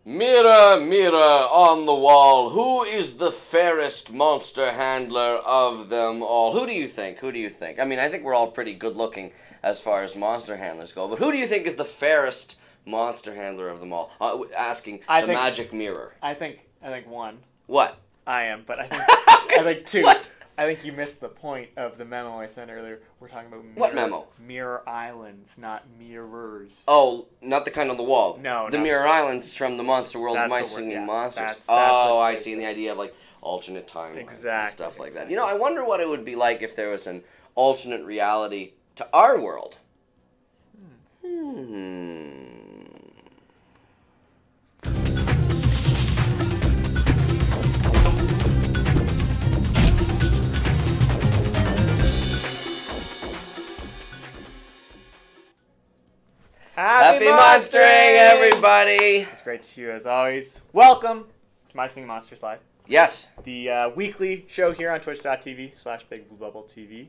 Mirror, mirror on the wall, who is the fairest monster handler of them all? Who do you think? Who do you think? I mean, I think we're all pretty good looking as far as monster handlers go, but who do you think is the fairest monster handler of them all? Asking the magic mirror. I think one. What? I am, but I think two. What? I think you missed the point of the memo I sent earlier. We're talking about what memo? Mirror islands, not mirrors. Oh, not the kind on the wall. No, the mirror islands from the Monster World of My Singing Monsters. That's I see. And the idea of like alternate timelines and stuff like that. You know, I wonder what it would be like if there was an alternate reality to our world. Happy monstering, everybody! It's great to see you as always. Welcome to My Singing Monsters Live. Yes. The weekly show here on twitch.tv/BigBlueBubbleTV.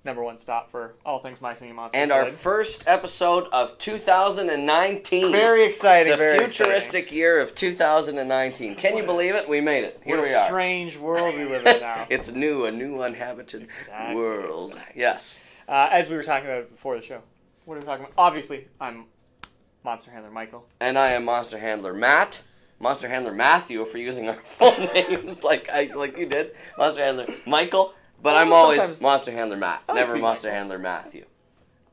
#1 stop for all things My Singing Monsters. And our first episode of 2019. Very exciting, the futuristic year of 2019. Can you believe it? We made it. Here we are. What a strange world we live in now. It's new, a new uninhabited world. Exactly. Yes. As we were talking about before the show. What are we talking about? Obviously, I'm Monster Handler Michael. And I am Monster Handler Matt. Monster Handler Matthew, if we're using our full names like you did. Monster Handler Michael. But I'm always Monster Handler Matt. Never Monster Handler Matthew.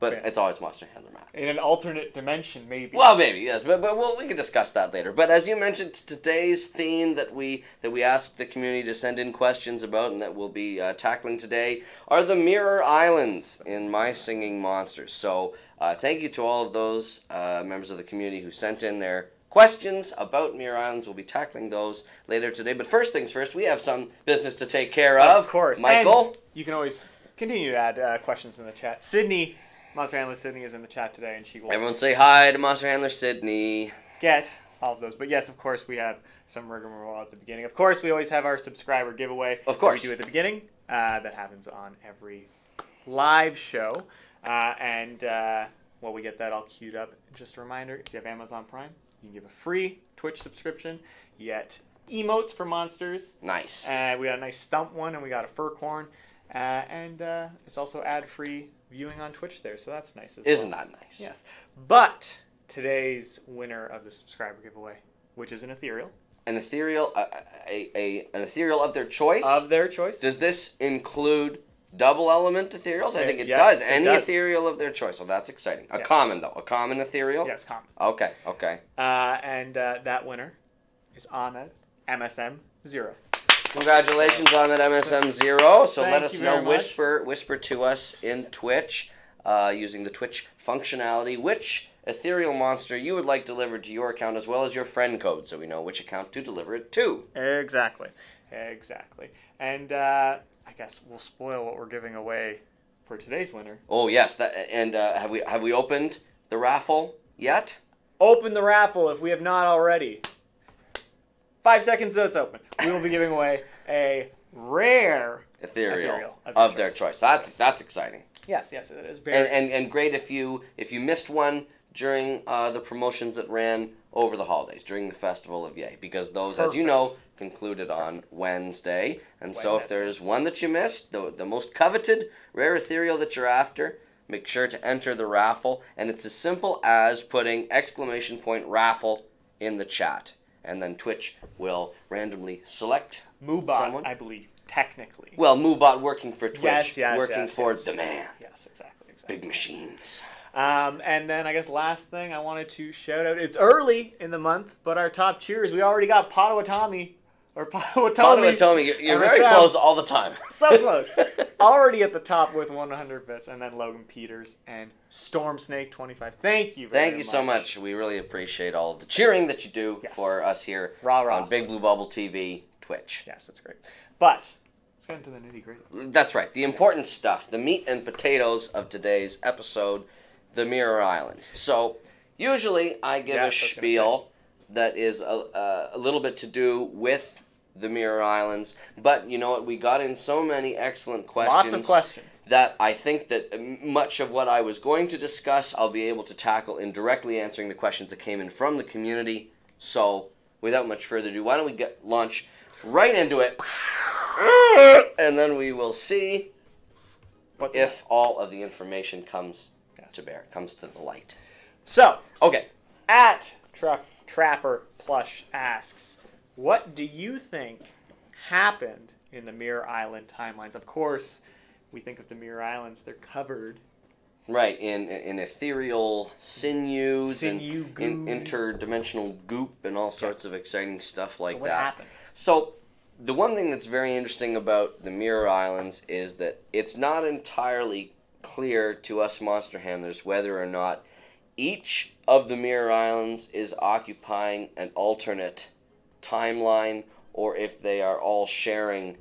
But it's always Monster Handler Matt. In an alternate dimension, maybe. Well, maybe, yes. But we can discuss that later. But as you mentioned, today's theme that we asked the community to send in questions about and that we'll be tackling today are the Mirror Islands in My Singing Monsters. So thank you to all of those members of the community who sent in their questions about Mirror Islands. We'll be tackling those later today. But first things first, we have some business to take care of. Of course. Michael? And you can always continue to add questions in the chat. Sydney, Monster Handler Sydney is in the chat today, and she will... Everyone say hi to Monster Handler Sydney. Get all of those. But yes, of course, we have some rigmarole at the beginning. Of course, we always have our subscriber giveaway. Of course. We do at the beginning. That happens on every live show. While we get that all queued up, just a reminder, if you have Amazon Prime, you can give a free Twitch subscription. You get emotes for monsters. Nice. We got a nice stump one, and we got a fur corn. It's also ad-free viewing on Twitch there, so that's nice as well. Isn't that nice? Yes. But today's winner of the subscriber giveaway, which is an ethereal. An ethereal, an ethereal of their choice? Of their choice. Does this include double element ethereals? I think it yes, does. It Any does. ethereal of their choice. So that's exciting. A common, though. A common ethereal? Yes, common. Okay. That winner is Ahmed, MSM0. Congratulations on that MSM0. So let us know. Much. Whisper to us in Twitch using the Twitch functionality which ethereal monster you would like delivered to your account as well as your friend code so we know which account to deliver it to. Exactly. And I guess we'll spoil what we're giving away for today's winner. Oh, yes. Have we opened the raffle yet? Open the raffle if we have not already. 5 seconds so it's open. We will be giving away a rare ethereal of their choice. That's exciting. Yes, it is. And great if you missed one during the promotions that ran over the holidays, during the Festival of Yay, because those, as you know, concluded on Wednesday. And so if there's one that you missed, the most coveted rare ethereal that you're after, make sure to enter the raffle. And it's as simple as putting !raffle in the chat. And then Twitch will randomly select someone. I believe, technically. Well, Moobot working for Twitch, yes, for the man. Yes, exactly. Big machines. And then I guess last thing I wanted to shout out, it's early in the month, but our top cheers, we already got Potawatomi. You're very close all the time. So close. Already at the top with 100 bits, and then Logan Peters and Storm Snake 25. Thank you very much. Thank you so much. We really appreciate all of the cheering that you do for us here on Big Blue Bubble TV, Twitch. Yes, that's great. But let's get into the nitty-gritty. That's right. The important stuff, the meat and potatoes of today's episode, the Mirror Islands. So usually I give a spiel that is a little bit to do with the Mirror Islands, but you know what? We got in so many excellent questions. Lots of questions. That I think that much of what I was going to discuss, I'll be able to tackle in directly answering the questions that came in from the community. So without much further ado, why don't we launch right into it, and then we will see if all of the information comes to bear, comes to the light. So, okay, at Trapper Plush asks, what do you think happened in the Mirror Island timelines? Of course, we think of the Mirror Islands, they're covered. Right, in ethereal sinews and goo. interdimensional goop and all sorts of exciting stuff like that. So what happened? So the one thing that's very interesting about the Mirror Islands is that it's not entirely clear to us monster handlers whether or not each of the Mirror Islands is occupying an alternate timeline or if they are all sharing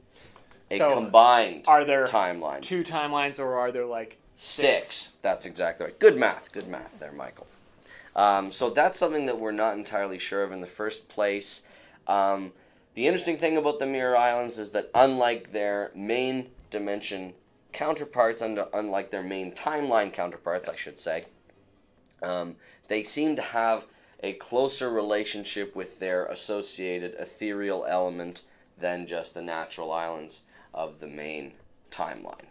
a combined timeline. Are there 2 timelines or are there like 6? That's exactly right. Good math there, Michael. So that's something that we're not entirely sure of in the first place. The interesting thing about the Mirror Islands is that unlike their main dimension counterparts, unlike their main timeline counterparts, I should say, they seem to have a closer relationship with their associated ethereal element than just the natural islands of the main timeline.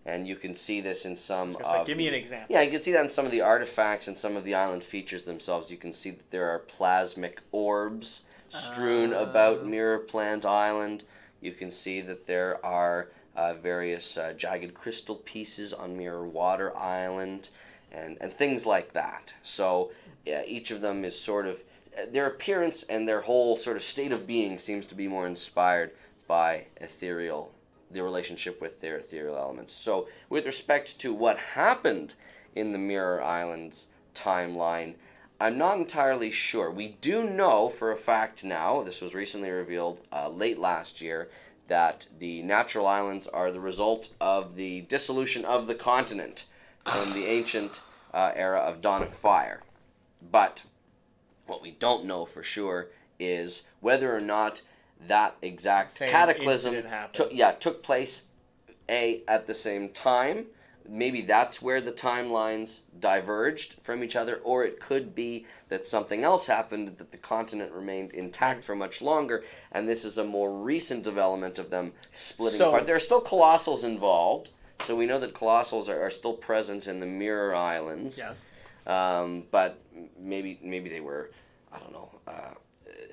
And you can see this in some of... Give me an example. Yeah, you can see that in some of the artifacts and some of the island features themselves. You can see that there are plasmic orbs strewn about Mirror Plant Island. You can see that there are various jagged crystal pieces on Mirror Water Island and things like that. So each of them is sort of... Their appearance and their whole sort of state of being seems to be more inspired by the relationship with their ethereal elements. So with respect to what happened in the Mirror Islands timeline, I'm not entirely sure. We do know for a fact now, this was recently revealed late last year, that the natural islands are the result of the dissolution of the continent from the ancient era of Dawn of Fire. But what we don't know for sure is whether or not that exact cataclysm took place at the same time. Maybe that's where the timelines diverged from each other, or it could be that something else happened, that the continent remained intact for much longer, and this is a more recent development of them splitting apart. There are still colossals involved, so we know that colossals are still present in the Mirror Islands. Yes. But maybe they were, I don't know,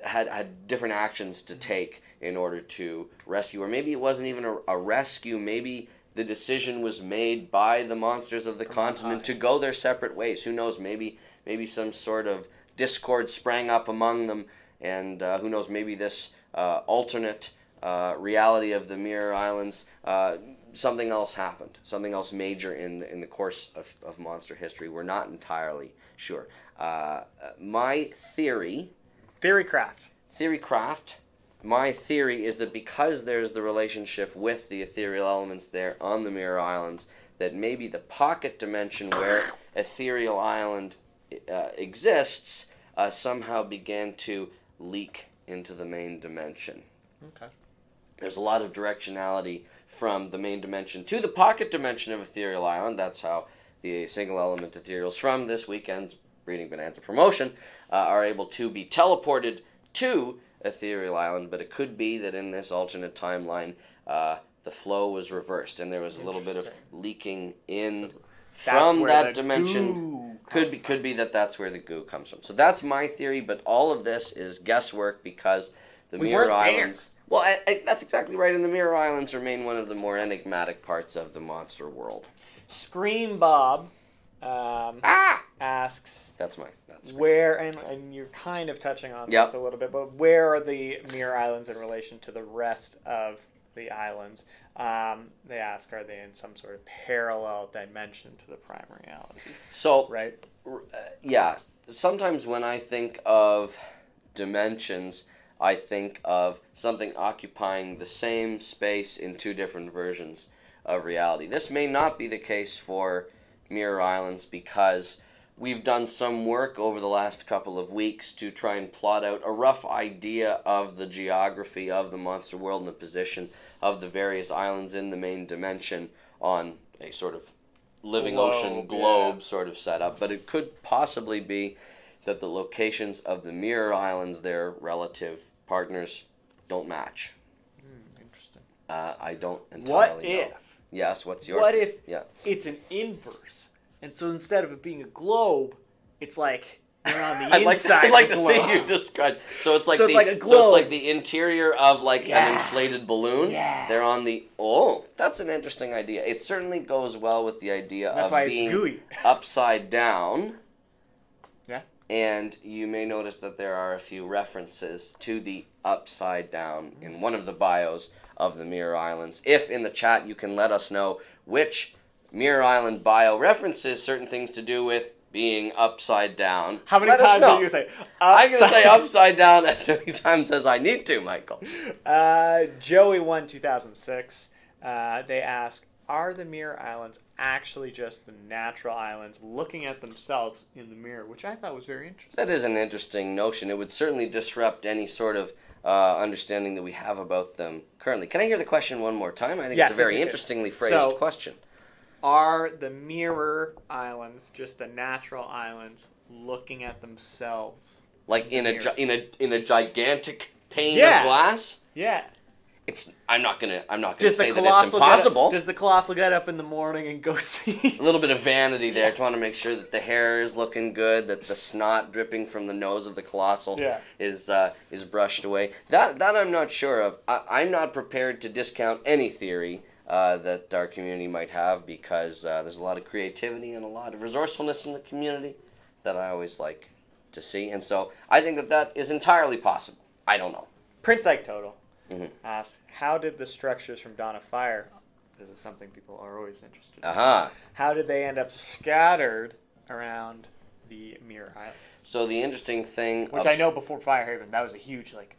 had different actions to take in order to rescue, or maybe it wasn't even a rescue. Maybe the decision was made by the monsters of the continent to go their separate ways. Who knows? Maybe some sort of discord sprang up among them, and who knows? Maybe this alternate reality of the Mirror Islands, something else happened. Something else major in the course of monster history. We're not entirely sure. My theory. Theorycraft. My theory is that because there's the relationship with the ethereal elements there on the Mirror Islands, that maybe the pocket dimension where Ethereal Island exists somehow began to leak into the main dimension. Okay. There's a lot of directionality from the main dimension to the pocket dimension of Ethereal Island. That's how the single element ethereals from this weekend's Breeding Bonanza promotion are able to be teleported to Ethereal Island, but it could be that in this alternate timeline the flow was reversed and there was a little bit of leaking in from that dimension. Could be that that's where the goo comes from. So that's my theory, but all of this is guesswork because the Mirror Islands... Well, that's exactly right, and the Mirror Islands remain one of the more enigmatic parts of the monster world. Scream Bob asks... That's where, and you're kind of touching on this a little bit, but where are the Mirror Islands in relation to the rest of the islands? They ask, are they in some sort of parallel dimension to the prime reality? So, right? Yeah. Sometimes when I think of dimensions, I think of something occupying the same space in two different versions of reality. This may not be the case for Mirror Islands because we've done some work over the last couple of weeks to try and plot out a rough idea of the geography of the monster world and the position of the various islands in the main dimension on a sort of living ocean globe sort of setup. But it could possibly be that the locations of the mirror islands, their relative partners, don't match. Interesting. I don't entirely know. What if? Yes, what's your... What if yeah. it's an inverse? And so instead of it being a globe, it's like they're on the inside. I'd like to see you describe. So it's like so it's like a globe. So it's like the interior of like an inflated balloon. Yeah. They're on the... Oh, that's an interesting idea. It certainly goes well with the idea of being upside down. Yeah. And you may notice that there are a few references to the upside down in one of the bios of the Mirror Islands. If in the chat you can let us know which Mirror Island bio references certain things to do with being upside down. How many times are you going to say upside? I'm going to say upside down as many times as I need to, Michael. Joey1 2006, they ask, are the Mirror Islands actually just the natural islands looking at themselves in the mirror? Which I thought was very interesting. That is an interesting notion. It would certainly disrupt any sort of understanding that we have about them currently. Can I hear the question one more time? I think it's a very interestingly phrased question. Are the mirror islands just the natural islands looking at themselves? Like in a gigantic pane of glass? Yeah. I'm not gonna say that it's impossible. Does the Colossal get up in the morning and go see? A little bit of vanity there. To want to make sure that the hair is looking good, that the snot dripping from the nose of the Colossal is brushed away. That I'm not sure of. I'm not prepared to discount any theory that our community might have, because there's a lot of creativity and a lot of resourcefulness in the community that I always like to see. And so I think that is entirely possible. I don't know. Prince Ike Total asked, how did the structures from Dawn of Fire, this is something people are always interested in, how did they end up scattered around the Mirror Island? So the interesting thing... Which I know before Firehaven, that was a huge, like...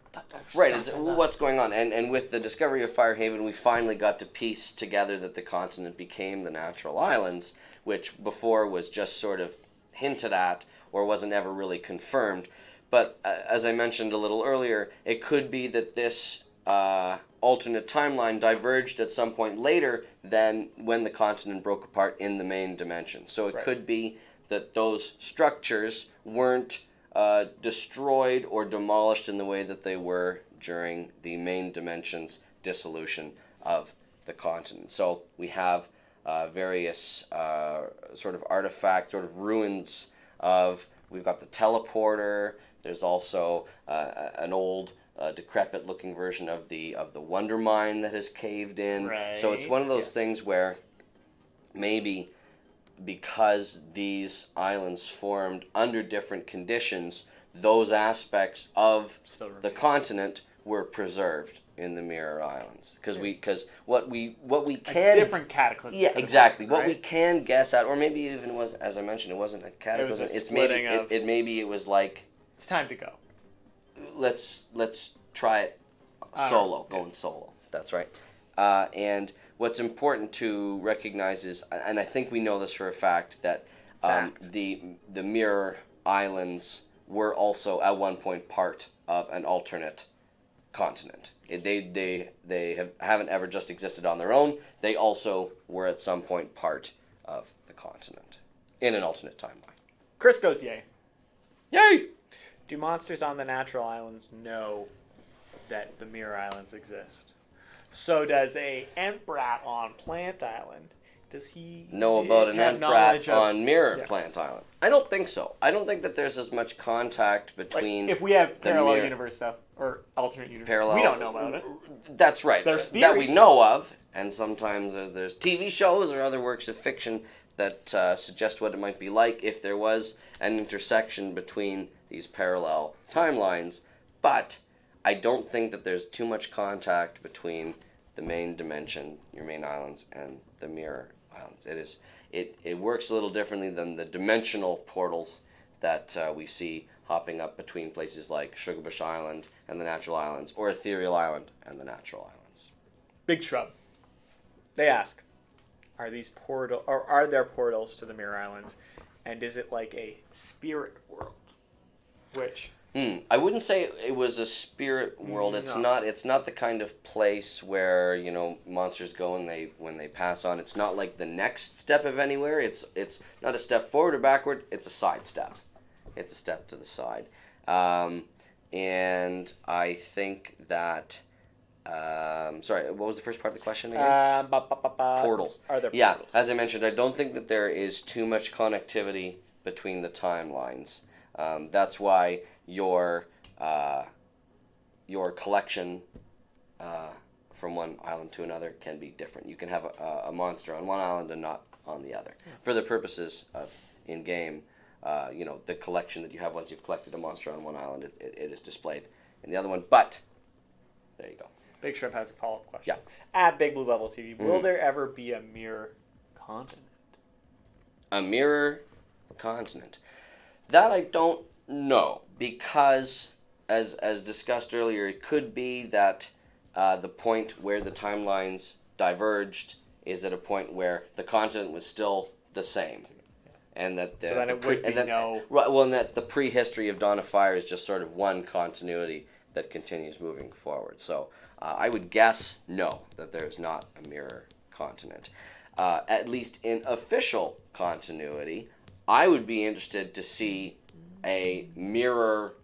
Right, it's what's going on. And with the discovery of Firehaven, we finally got to piece together that the continent became the natural islands, which before was just sort of hinted at or wasn't ever really confirmed. But as I mentioned a little earlier, it could be that this alternate timeline diverged at some point later than when the continent broke apart in the main dimension. So it could be that those structures weren't destroyed or demolished in the way that they were during the main dimension's dissolution of the continent. So we have various sort of artifacts, sort of ruins of... We've got the teleporter. There's also an old, decrepit-looking version of the Wonder Mine that has caved in. Right. So it's one of those things where maybe because these islands formed under different conditions, those aspects of the continent were preserved in the Mirror Islands. Because what we can... A different cataclysm. Yeah, exactly. What we can guess at, or maybe even it was, as I mentioned, it wasn't a cataclysm. Maybe it was like... It's time to go. Let's try it solo, going solo. That's right. And what's important to recognize is, and I think we know this for a fact, that the Mirror Islands were also at one point part of an alternate continent. They haven't ever just existed on their own. They also were at some point part of the continent in an alternate timeline. Chris goes yay. Yay! Do monsters on the natural islands know that the Mirror Islands exist? So does a Entbrat on Plant Island, does he know about an Entbrat on Mirror Plant Island? I don't think so. I don't think that there's as much contact between... Like if we have parallel universe stuff, or alternate universe, we don't know about it. That's right. There's that we know of, and sometimes there's TV shows or other works of fiction that suggest what it might be like if there was an intersection between these parallel timelines, but I don't think that there's too much contact between the main dimension, your main islands, and the Mirror Islands. It works a little differently than the dimensional portals that we see hopping up between places like Sugarbush Island and the Natural Islands, or Ethereal Island and the Natural Islands. Big Shrub. They ask, are there portals to the Mirror Islands, and is it like a spirit world? Which I wouldn't say it was a spirit world. It's not. It's not the kind of place where monsters go when they pass on. It's not like the next step of anywhere. It's not a step forward or backward. It's a side step. it's a step to the side. And I think that... sorry, what was the first part of the question again? Portals. Are there portals? Yeah, as I mentioned, I don't think that there is too much connectivity between the timelines. That's why your collection from one island to another can be different. You can have a monster on one island and not on the other. Yeah. For the purposes of in-game, the collection that you have once you've collected a monster on one island, it is displayed in the other one. But there you go. Big Shrimp has a follow-up question. Yeah. At Big Blue Bubble TV, will there ever be a mirror continent? A mirror continent. That I don't know, because as discussed earlier, it could be that the point where the timelines diverged is at a point where the continent was still the same. And that the, so then it would be no... Well, and that the prehistory of Dawn of Fire is just sort of one continuity that continues moving forward. So I would guess no, that there's not a mirror continent. At least in official continuity, I would be interested to see a mirror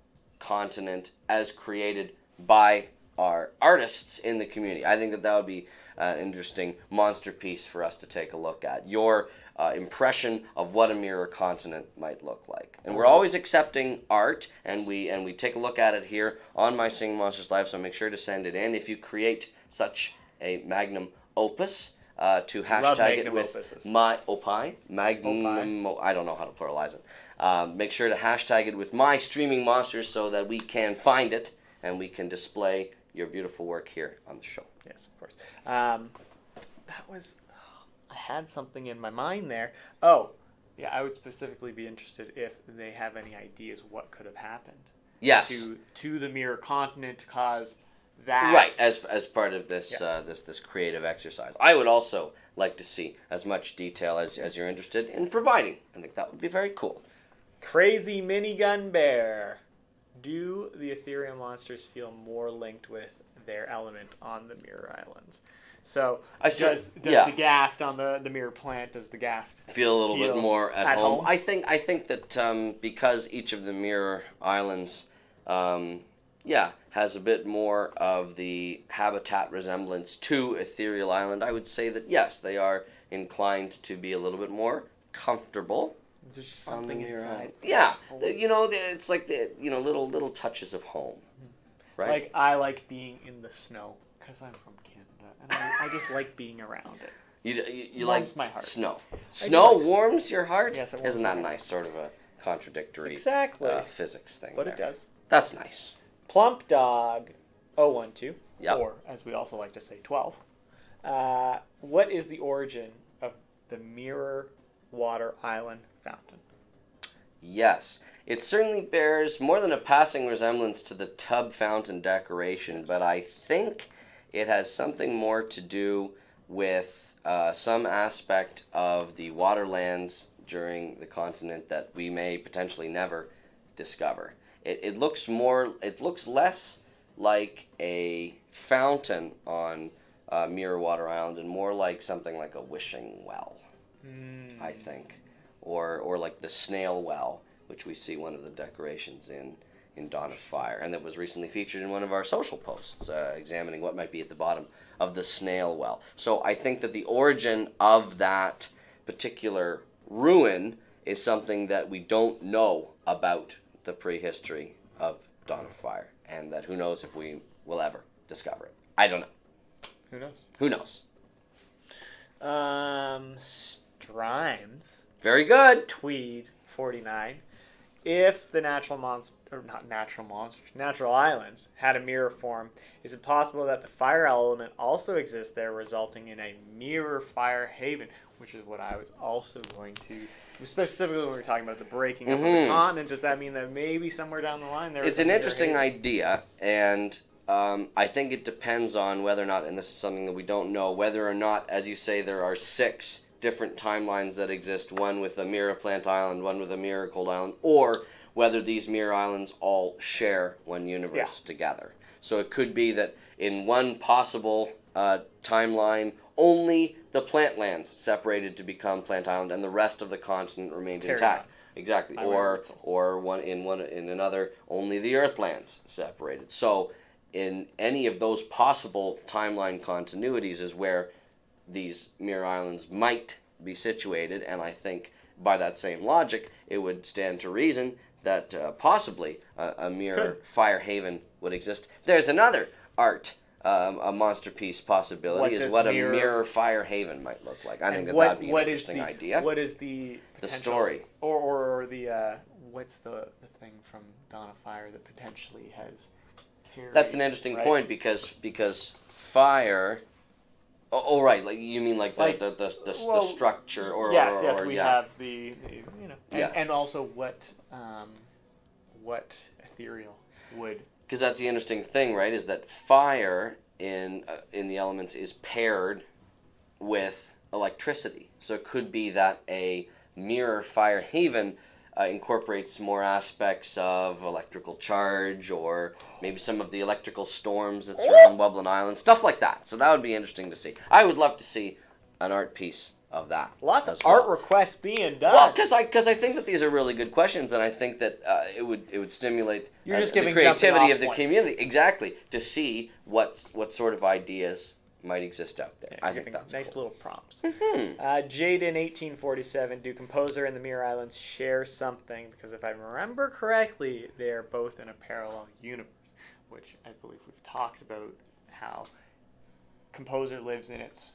continent as created by our artists in the community. I think that would be an interesting monster piece for us to take a look at. Your impression of what a mirror continent might look like. And we're always accepting art, and we take a look at it here on My Singing Monsters Live, so make sure to send it in. If you create such a magnum opus, to hashtag it with opuses. My opie, magnum, I don't know how to pluralize it. Make sure to hashtag it with My Streaming Monsters so that we can find it and we can display your beautiful work here on the show. Yes, of course. That was... I had something in my mind there. Oh, yeah, I would specifically be interested if they have any ideas what could have happened. Yes. To the mirror continent to cause that. Right, as part of this this creative exercise. I would also like to see as much detail as you're interested in providing. I think that would be very cool. Crazy Minigun Bear. Do the ethereal monsters feel more linked with their element on the mirror islands? So does the ghast on the mirror plant, does the ghast feel a little bit more at home? I think that because each of the mirror islands has a bit more of the habitat resemblance to Ethereal Island, I would say that yes, they are inclined to be a little bit more comfortable. There's something inside. Yeah, it's like the little touches of home, right? Like I like being in the snow because I'm from Canada, and I just like being around it. You like my heart. Snow. Snow warms your heart. Yes, it warms. Isn't that nice? Sort of a contradictory physics thing. But it does. That's nice. Plump Dog 012, yep. Or as we also like to say, 12. What is the origin of the Mirror Water Island fountain? Yes, it certainly bears more than a passing resemblance to the tub fountain decoration, but I think it has something more to do with some aspect of the waterlands during the continent that we may potentially never discover. It looks less like a fountain on Mirror Water Island and more like something like a wishing well, I think. Or like the snail well, which we see one of the decorations in Dawn of Fire, and that was recently featured in one of our social posts, examining what might be at the bottom of the snail well. So I think that the origin of that particular ruin is something that we don't know about the prehistory of Dawn of Fire, and that who knows if we will ever discover it. I don't know. Who knows? Who knows? Strimes. Very good. Tweed 49. If the natural islands had a mirror form, is it possible that the fire element also exists there, resulting in a mirror fire haven? Which is what I was also going to, specifically when we were talking about the breaking up of the continent. Does that mean that maybe somewhere down the line there? It's an interesting idea, and I think it depends on whether or not, and this is something that we don't know, whether or not, as you say, there are 6 different timelines that exist, one with a mirror plant island, one with a mirror cold island, or whether these mirror islands all share one universe together. So it could be that in one possible timeline, only the plant lands separated to become Plant Island, and the rest of the continent remained intact. exactly. Or one in another, only the Earthlands separated. So in any of those possible timeline continuities is where these mirror islands might be situated, and I think by that same logic, it would stand to reason that possibly a mirror fire haven would exist. There's another art, a Monsterpiece possibility, is what a mirror fire haven might look like. I think that'd be an interesting idea. What is the story? Or the, what's the thing from Dawn of Fire that potentially has carried, That's an interesting point, because fire... Oh, right. Like you mean like the structure or yes, we yeah. have the and also what ethereal would, because that's the interesting thing, right? Is that fire in the elements is paired with electricity, so it could be that a mirror fire haven incorporates more aspects of electrical charge, or maybe some of the electrical storms that surround Wobblen Island, stuff like that. So that would be interesting to see. I would love to see an art piece of that. Lots of art requests being done. Well, because I think that these are really good questions, and I think that it would stimulate the creativity of the community, exactly, to see what sort of ideas might exist out there. I think that's nice cool. little prompts. Jaden 1847. Do Composer and the Mirror Islands share something? Because if I remember correctly, they're both in a parallel universe, which I believe we've talked about how Composer lives in its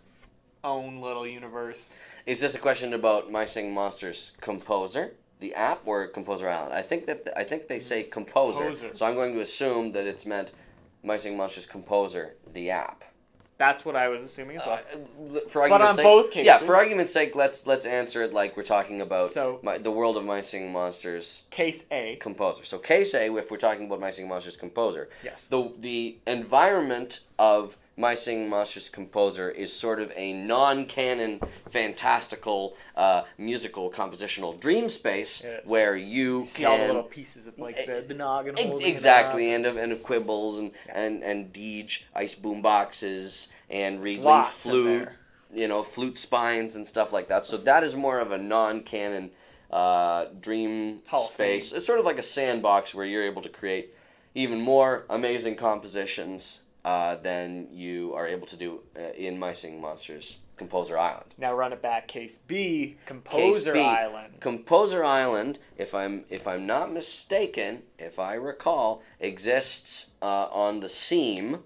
own little universe. Is this a question about My Singing Monsters Composer, the app, or Composer Island? I think they say Composer. So I'm going to assume that it's meant My Singing Monsters Composer, the app. That's what I was assuming as well. Both cases. Yeah, for argument's sake, let's answer it like we're talking about the world of My Singing Monsters. Case A. Composer. So case A, if we're talking about My Singing Monsters Composer. Yes. The environment of My Singing Monsters Composer is sort of a non-canon, fantastical, musical, compositional dream space where you see all the little pieces of like the noggin holding exactly, and of quibbles and Deej ice boom boxes and Reedling flute, flute spines and stuff like that. So that is more of a non-canon dream space. It's sort of like a sandbox where you're able to create even more amazing compositions than you are able to do in My Singing Monsters Composer Island. Now run it back. Case B, Composer Island. Composer Island, if I'm not mistaken, if I recall, exists on the seam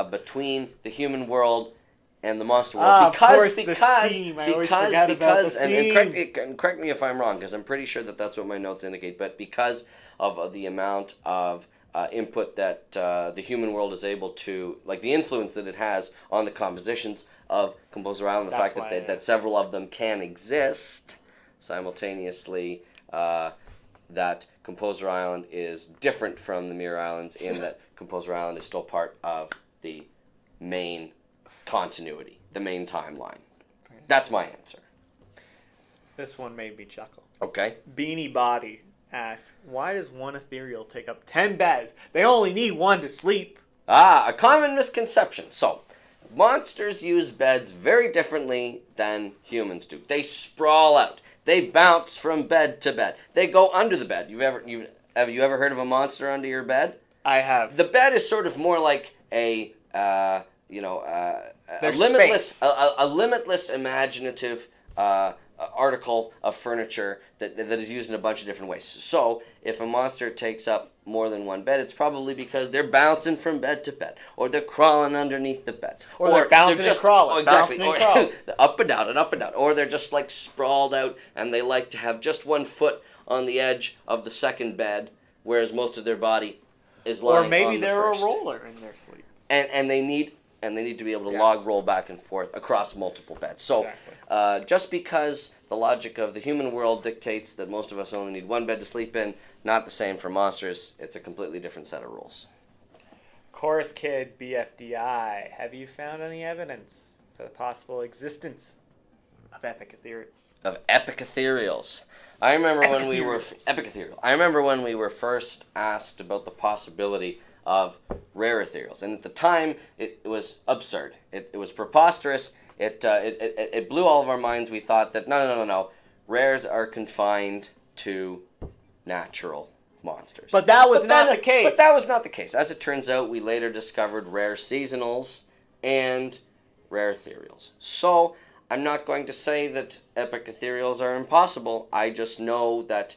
between the human world and the monster world. Because the seam. I always forget about the seam. And correct me if I'm wrong, because I'm pretty sure that's what my notes indicate. But because of the amount of input that the human world is able to, like the influence that it has on the compositions of Composer Island, the fact that several of them can exist simultaneously, that Composer Island is different from the Mirror Islands in that Composer Island is still part of the main continuity, the main timeline. That's my answer. This one made me chuckle. Okay. Beanie Body asks, why does one ethereal take up 10 beds? They only need one to sleep. A common misconception. So, monsters use beds very differently than humans do. They sprawl out. They bounce from bed to bed. They go under the bed. Have you ever heard of a monster under your bed? I have. The bed is sort of more like a limitless imaginative article of furniture that is used in a bunch of different ways. So, if a monster takes up more than one bed, it's probably because they're bouncing from bed to bed, or they're crawling underneath the beds, or they're bouncing and crawling. Exactly, crawling. Up and down and up and down, or they're just like sprawled out, and they like to have just one foot on the edge of the second bed, whereas most of their body is lying on the first. Or maybe they're a roller in their sleep. And they need to be able to log roll back and forth across multiple beds. So, just because the logic of the human world dictates that most of us only need one bed to sleep in, not the same for monsters. It's a completely different set of rules. Chorus Kid BFDI, have you found any evidence for the possible existence of epic ethereals? I remember when we were I remember when we were first asked about the possibility of rare ethereals, and at the time it was absurd. It was preposterous. It blew all of our minds. We thought that no. Rares are confined to natural monsters. But that was not the case. But that was not the case. As it turns out, we later discovered rare seasonals and rare ethereals. So I'm not going to say that epic ethereals are impossible. I just know that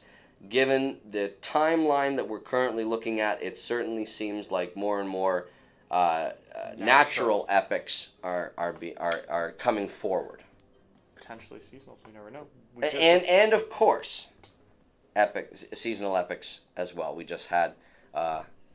given the timeline that we're currently looking at, it certainly seems like more and more natural epics are coming forward. Potentially seasonals, we never know. And of course, seasonal epics as well. We just had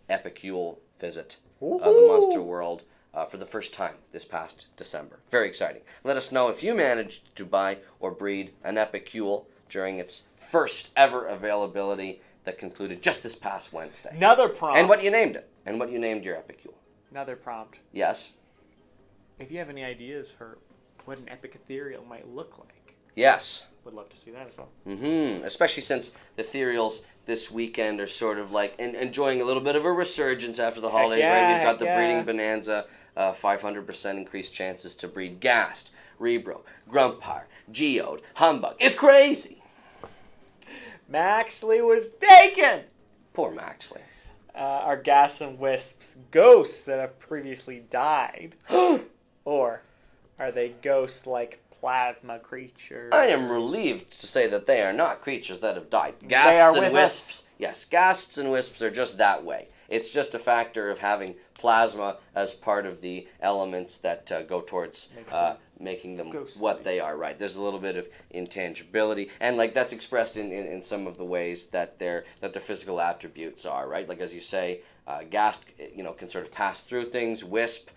Epic Yule visit the Monster World for the first time this past December. Very exciting. Let us know if you managed to buy or breed an Epic Yule during its first ever availability that concluded just this past Wednesday. Another prompt. And what you named it. And what you named your Epic Yule. Another prompt. Yes. If you have any ideas for what an epic ethereal might look like. Yes. Would love to see that as well. Mm-hmm. Especially since the ethereals this weekend are sort of like enjoying a little bit of a resurgence after the holidays, right? We've got the breeding bonanza, 500% increased chances to breed Ghast, Rebro, Grumpire, Geode, Humbug. It's crazy. Maxley was taken. Poor Maxley. Are Ghast and Wisps ghosts that have previously died? Or are they ghosts like plasma creatures? I am relieved to say that they are not creatures that have died. Ghasts and Wisps. Yes, Ghasts and Wisps are just that way. It's just a factor of having plasma as part of the elements that go towards making them ghostly. What they are, right? There's a little bit of intangibility, and like that's expressed in some of the ways that their physical attributes are, right? Like as you say, Ghast, can sort of pass through things. Wisp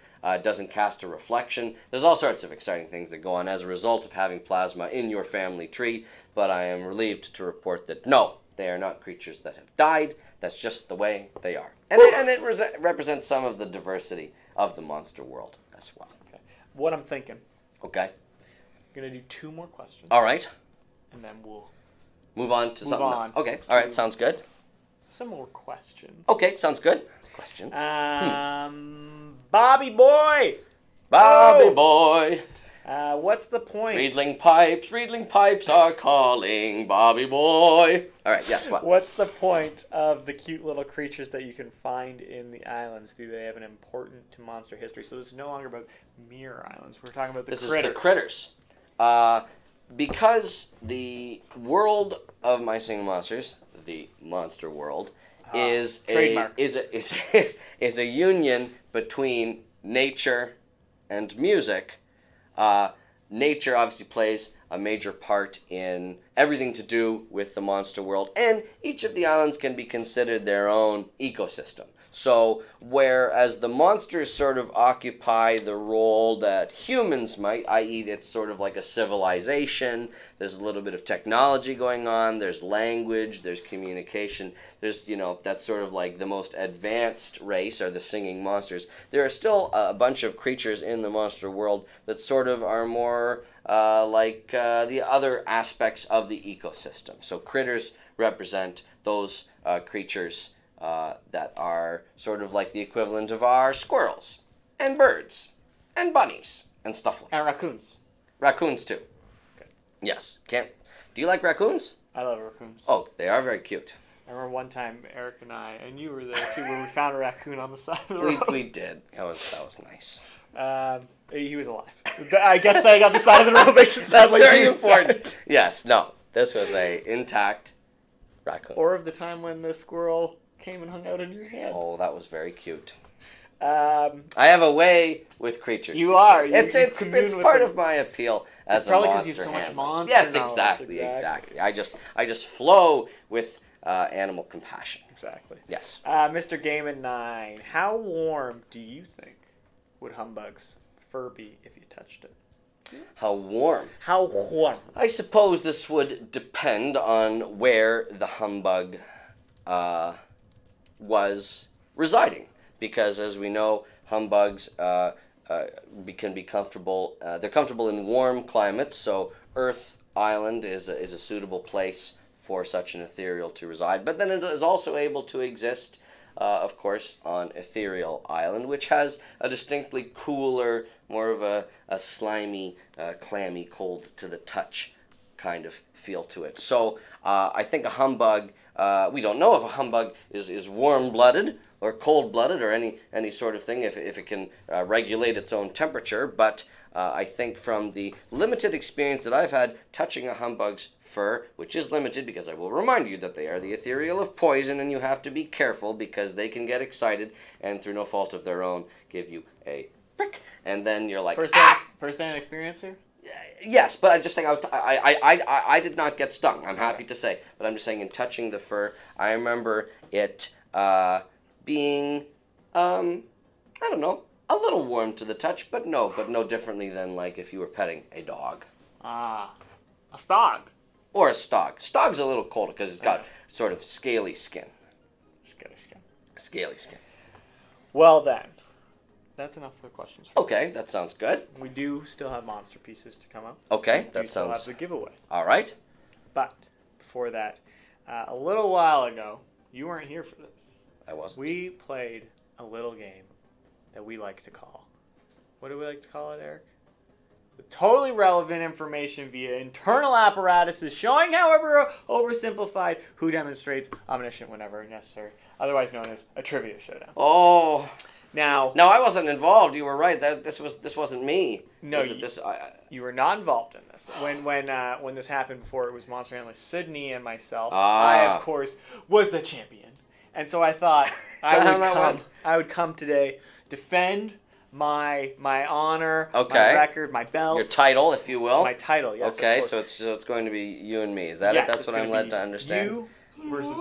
doesn't cast a reflection. There's all sorts of exciting things that go on as a result of having plasma in your family tree, but I am relieved to report that no, they are not creatures that have died. That's just the way they are. And it represents some of the diversity of the monster world as well. Okay. What I'm thinking. Okay. I'm going to do 2 more questions. All right. And then we'll move on to something else. Okay. All right. Sounds good. Some more questions. Okay. Sounds good. Questions. Bobby Boy. Bobby Boy. What's the point? Reedling pipes are calling, Bobby Boy. All right, yes, what? What's the point of the cute little creatures that you can find in the islands? Do they have an important to monster history? So this is no longer about Mirror Islands. We're talking about the critters. This is the critters. Because the world of My Singing Monsters, the monster world, is a union between nature and music. Nature obviously plays a major part in everything to do with the monster world, and each of the islands can be considered their own ecosystem. So, whereas the monsters sort of occupy the role that humans might, i.e. it's sort of like a civilization, there's a little bit of technology going on, there's language, there's communication, there's, that's sort of like the most advanced race, are the singing monsters. There are still a bunch of creatures in the monster world that sort of are more like the other aspects of the ecosystem. So critters represent those creatures that are sort of like the equivalent of our squirrels, and birds, and bunnies, and stuff like that. And raccoons. Raccoons, too. Okay. Yes. Do you like raccoons? I love raccoons. Oh, they are very cute. I remember one time Eric and I, and you were there too, where we found a raccoon on the side of the road. We did. That was nice. He was alive. I guess saying on the side of the road makes it sound like very important. Yes, no. This was a intact raccoon. Or of the time when the squirrel came and hung out in your hand. Oh, that was very cute. I have a way with creatures. You are. It's part of my appeal as a monster. Probably because you have so much monster. Yes, exactly. I just flow with animal compassion. Exactly. Yes. Mr. Game 9, how warm do you think would Humbug's fur be if you touched it? How warm? How warm? I suppose this would depend on where the Humbug was residing, because as we know, humbugs can be comfortable. They're comfortable in warm climates, so Earth Island is a suitable place for such an ethereal to reside. But then it is also able to exist, of course, on Ethereal Island, which has a distinctly cooler, more of a slimy, clammy, cold to the touch kind of feel to it. So I think a humbug, we don't know if a humbug is warm-blooded or cold-blooded or any sort of thing, if it can regulate its own temperature, but I think from the limited experience that I've had touching a humbug's fur, which is limited because I will remind you that they are the ethereal of poison and you have to be careful because they can get excited and through no fault of their own give you a prick, and then you're like, First-hand experience here? Yes, but I'm just saying I did not get stung, I'm happy to say, but I'm just saying in touching the fur, I remember it being, I don't know, a little warm to the touch, but no differently than like if you were petting a dog. A stog. Or a stog. Stog's a little colder because it's got sort of scaly skin. Scaly skin. Well then, that's enough for questions. Okay, that sounds good. We do still have Monsterpieces to come up. Okay, that we sounds... still have the giveaway. All right. But before that, a little while ago, you weren't here for this. I wasn't. We played a little game that we like to call. What do we like to call it, Eric? The totally relevant information via internal apparatuses showing, however oversimplified, who demonstrates omniscient whenever necessary, otherwise known as a trivia showdown. Oh. Now, no, I wasn't involved. You were right. This wasn't me. No, you were not involved in this. When this happened before, it was Monster Handler Sydney and myself. I, of course, was the champion, and so I thought I would come today, defend my honor, my record, my belt, your title, if you will. My title, yes. Okay, so it's going to be you and me. Is that it? That's what I'm led to understand. You versus.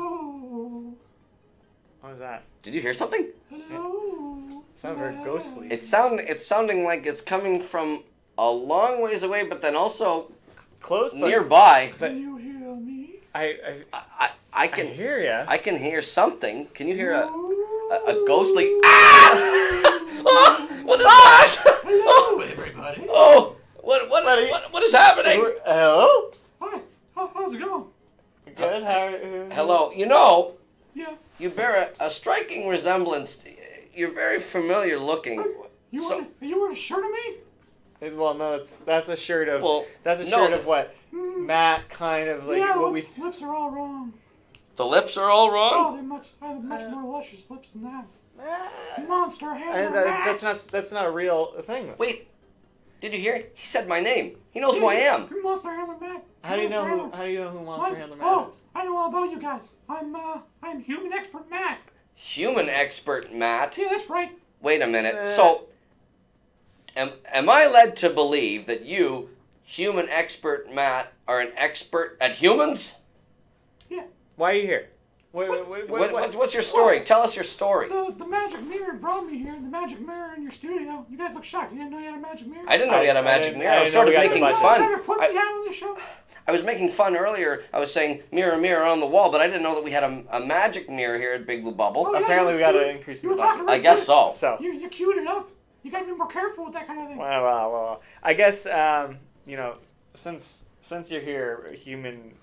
What was that? Did you hear something? Hello. Sounds very ghostly. It's sounding like it's coming from a long ways away, but then also close, nearby. Can you hear me? I can hear you. I can hear something. Can you hear a ghostly? Ah! Oh, what is that? Hello, everybody. Oh, what is happening? Hello. Hi. How's it going? Good. Hello. You know. Yeah. You bear a striking resemblance. You're very familiar looking. You wearing a shirt of me? Well, no, that's a shirt of. Well, that's a shirt of what Matt kind of like. Yeah, what lips are all wrong. The lips are all wrong. Oh, I have much more luscious lips than that. Monster Handler Matt. That's not a real thing. Wait, did you hear? He said my name. He knows who I am. You're Monster Handler Matt. How do you know who Monster Handler Matt is? I know all about you guys. I'm Human Expert Matt. Human Expert Matt? Yeah, that's right. Wait a minute. So, am I led to believe that you, Human Expert Matt, are an expert at humans? Yeah. Why are you here? What's your story? Tell us your story. The magic mirror brought me here. The magic mirror in your studio. You guys look shocked. You didn't know you had a magic mirror? I didn't know you had a magic mirror. I was sort of making fun. Put me down on the show. I was making fun earlier. I was saying mirror, mirror on the wall, but I didn't know that we had a magic mirror here at Big Blue Bubble. Oh, apparently, we got to increase the budget. I guess so. You queued it up. You got to be more careful with that kind of thing. Well. I guess since you're here, human.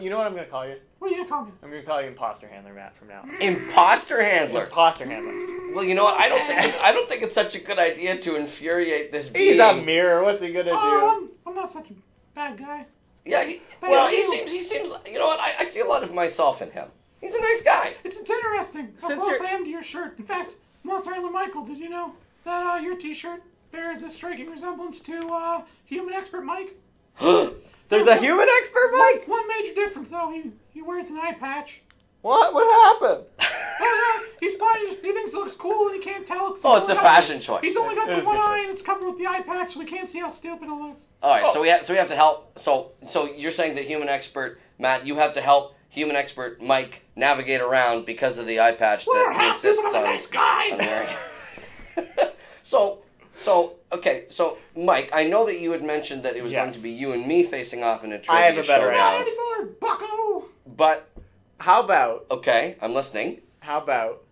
You know what I'm going to call you? What are you going to call me? I'm going to call you Imposter Handler Matt from now on. Imposter Handler? Imposter Handler. Well, you know what? I don't think it's such a good idea to infuriate this being. He's a mirror. What's he going to do? I'm not such a bad guy. Yeah, he seems, you know what? I see a lot of myself in him. He's a nice guy. It's interesting how close I am to your shirt. In fact, Monster Handler Michael, did you know that your t-shirt bears a striking resemblance to Human Expert Mike? There's a Human Expert Mike? One major difference, though. He wears an eye patch. What? What happened? He's fine. He thinks it looks cool and he can't tell. It's a fashion choice. He's only got the one eye and it's covered with the eye patch, so we can't see how stupid it looks. All right, so we have to help. So you're saying that Human Expert Matt, you have to help Human Expert Mike navigate around because of the eye patch that he insists on. Nice guy. wearing. Okay, so Mike, I know that you had mentioned that it was going to be you and me facing off in a trivia I have a better showdown. Not anymore, bucko. But how about? Okay, I'm listening. How about?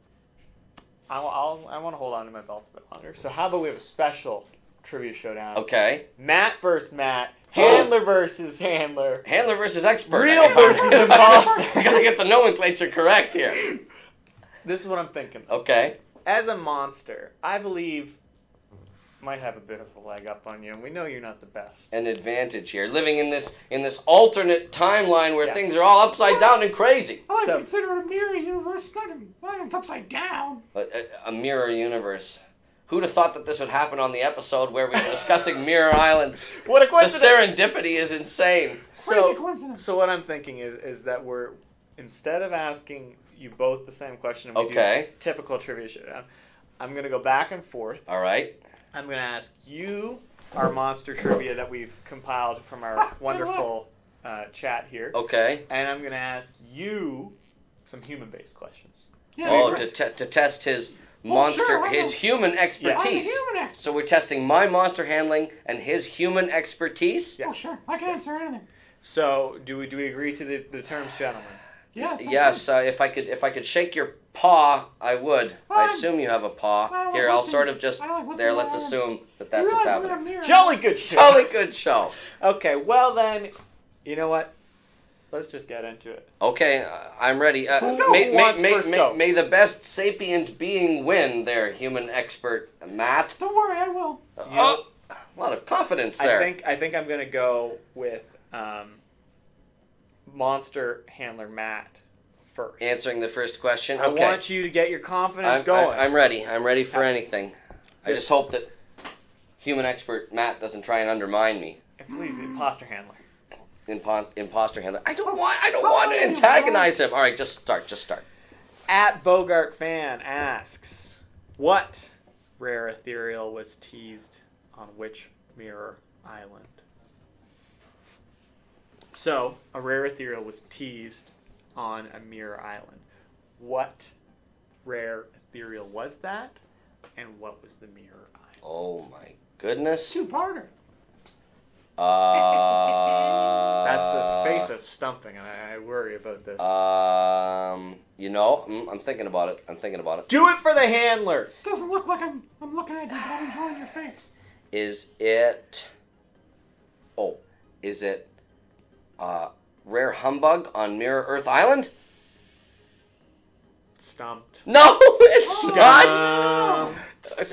I want to hold on to my belt a bit longer. So how about we have a special trivia showdown? Okay. Matt versus Matt. Handler versus Handler. Handler versus Expert. Real versus imposter. I gotta get the nomenclature correct here. This is what I'm thinking. Okay. As a monster, I believe might have a bit of a leg up on you, and we know you're not the best. An advantage here, living in this alternate timeline where things are all upside down and crazy. I like to consider it a mirror universe, not it's upside down. A mirror universe. Who'd have thought that this would happen on the episode where we were discussing Mirror Islands? What a coincidence! The serendipity is insane. Crazy coincidence. So what I'm thinking is that we're, instead of asking you both the same question, and we do typical trivia showdown, I'm going to go back and forth. All right. I'm going to ask you our monster trivia that we've compiled from our wonderful chat here. Okay. And I'm going to ask you some human-based questions. Yeah, to test his his human expertise. So we're testing my monster handling and his human expertise. Yeah. Oh, sure. I can answer anything. So do we agree to the terms, gentlemen? Yes. If I could shake your paw, I would. I assume you have a paw. Here, I'll sort of just there. Let's assume that that's what's happening. Jolly good show. Jolly good show. Okay. Well then, you know what? Let's just get into it. Okay, I'm ready. May the best sapient being win there, human expert Matt. Don't worry, I will. A lot of confidence there. I think I'm going to go with monster handler Matt first. Answering the first question. I want you to get your confidence going. I'm ready. I'm ready for anything. I just hope that human expert Matt doesn't try and undermine me. Please, imposter handler. Imposter handler. I don't want to antagonize him. All right, just start. At Bogart Fan asks, what rare ethereal was teased on which mirror island? So, a rare ethereal was teased on a mirror island. What rare ethereal was that? And what was the mirror island? Oh my goodness. Two-parter. That's the space of stumping, and I worry about this. I'm thinking about it. Do it for the handlers. Doesn't look like I'm looking at you, but I'm enjoying your face. Is it Rare Humbug on Mirror Earth Island? Stumped. No, it's not.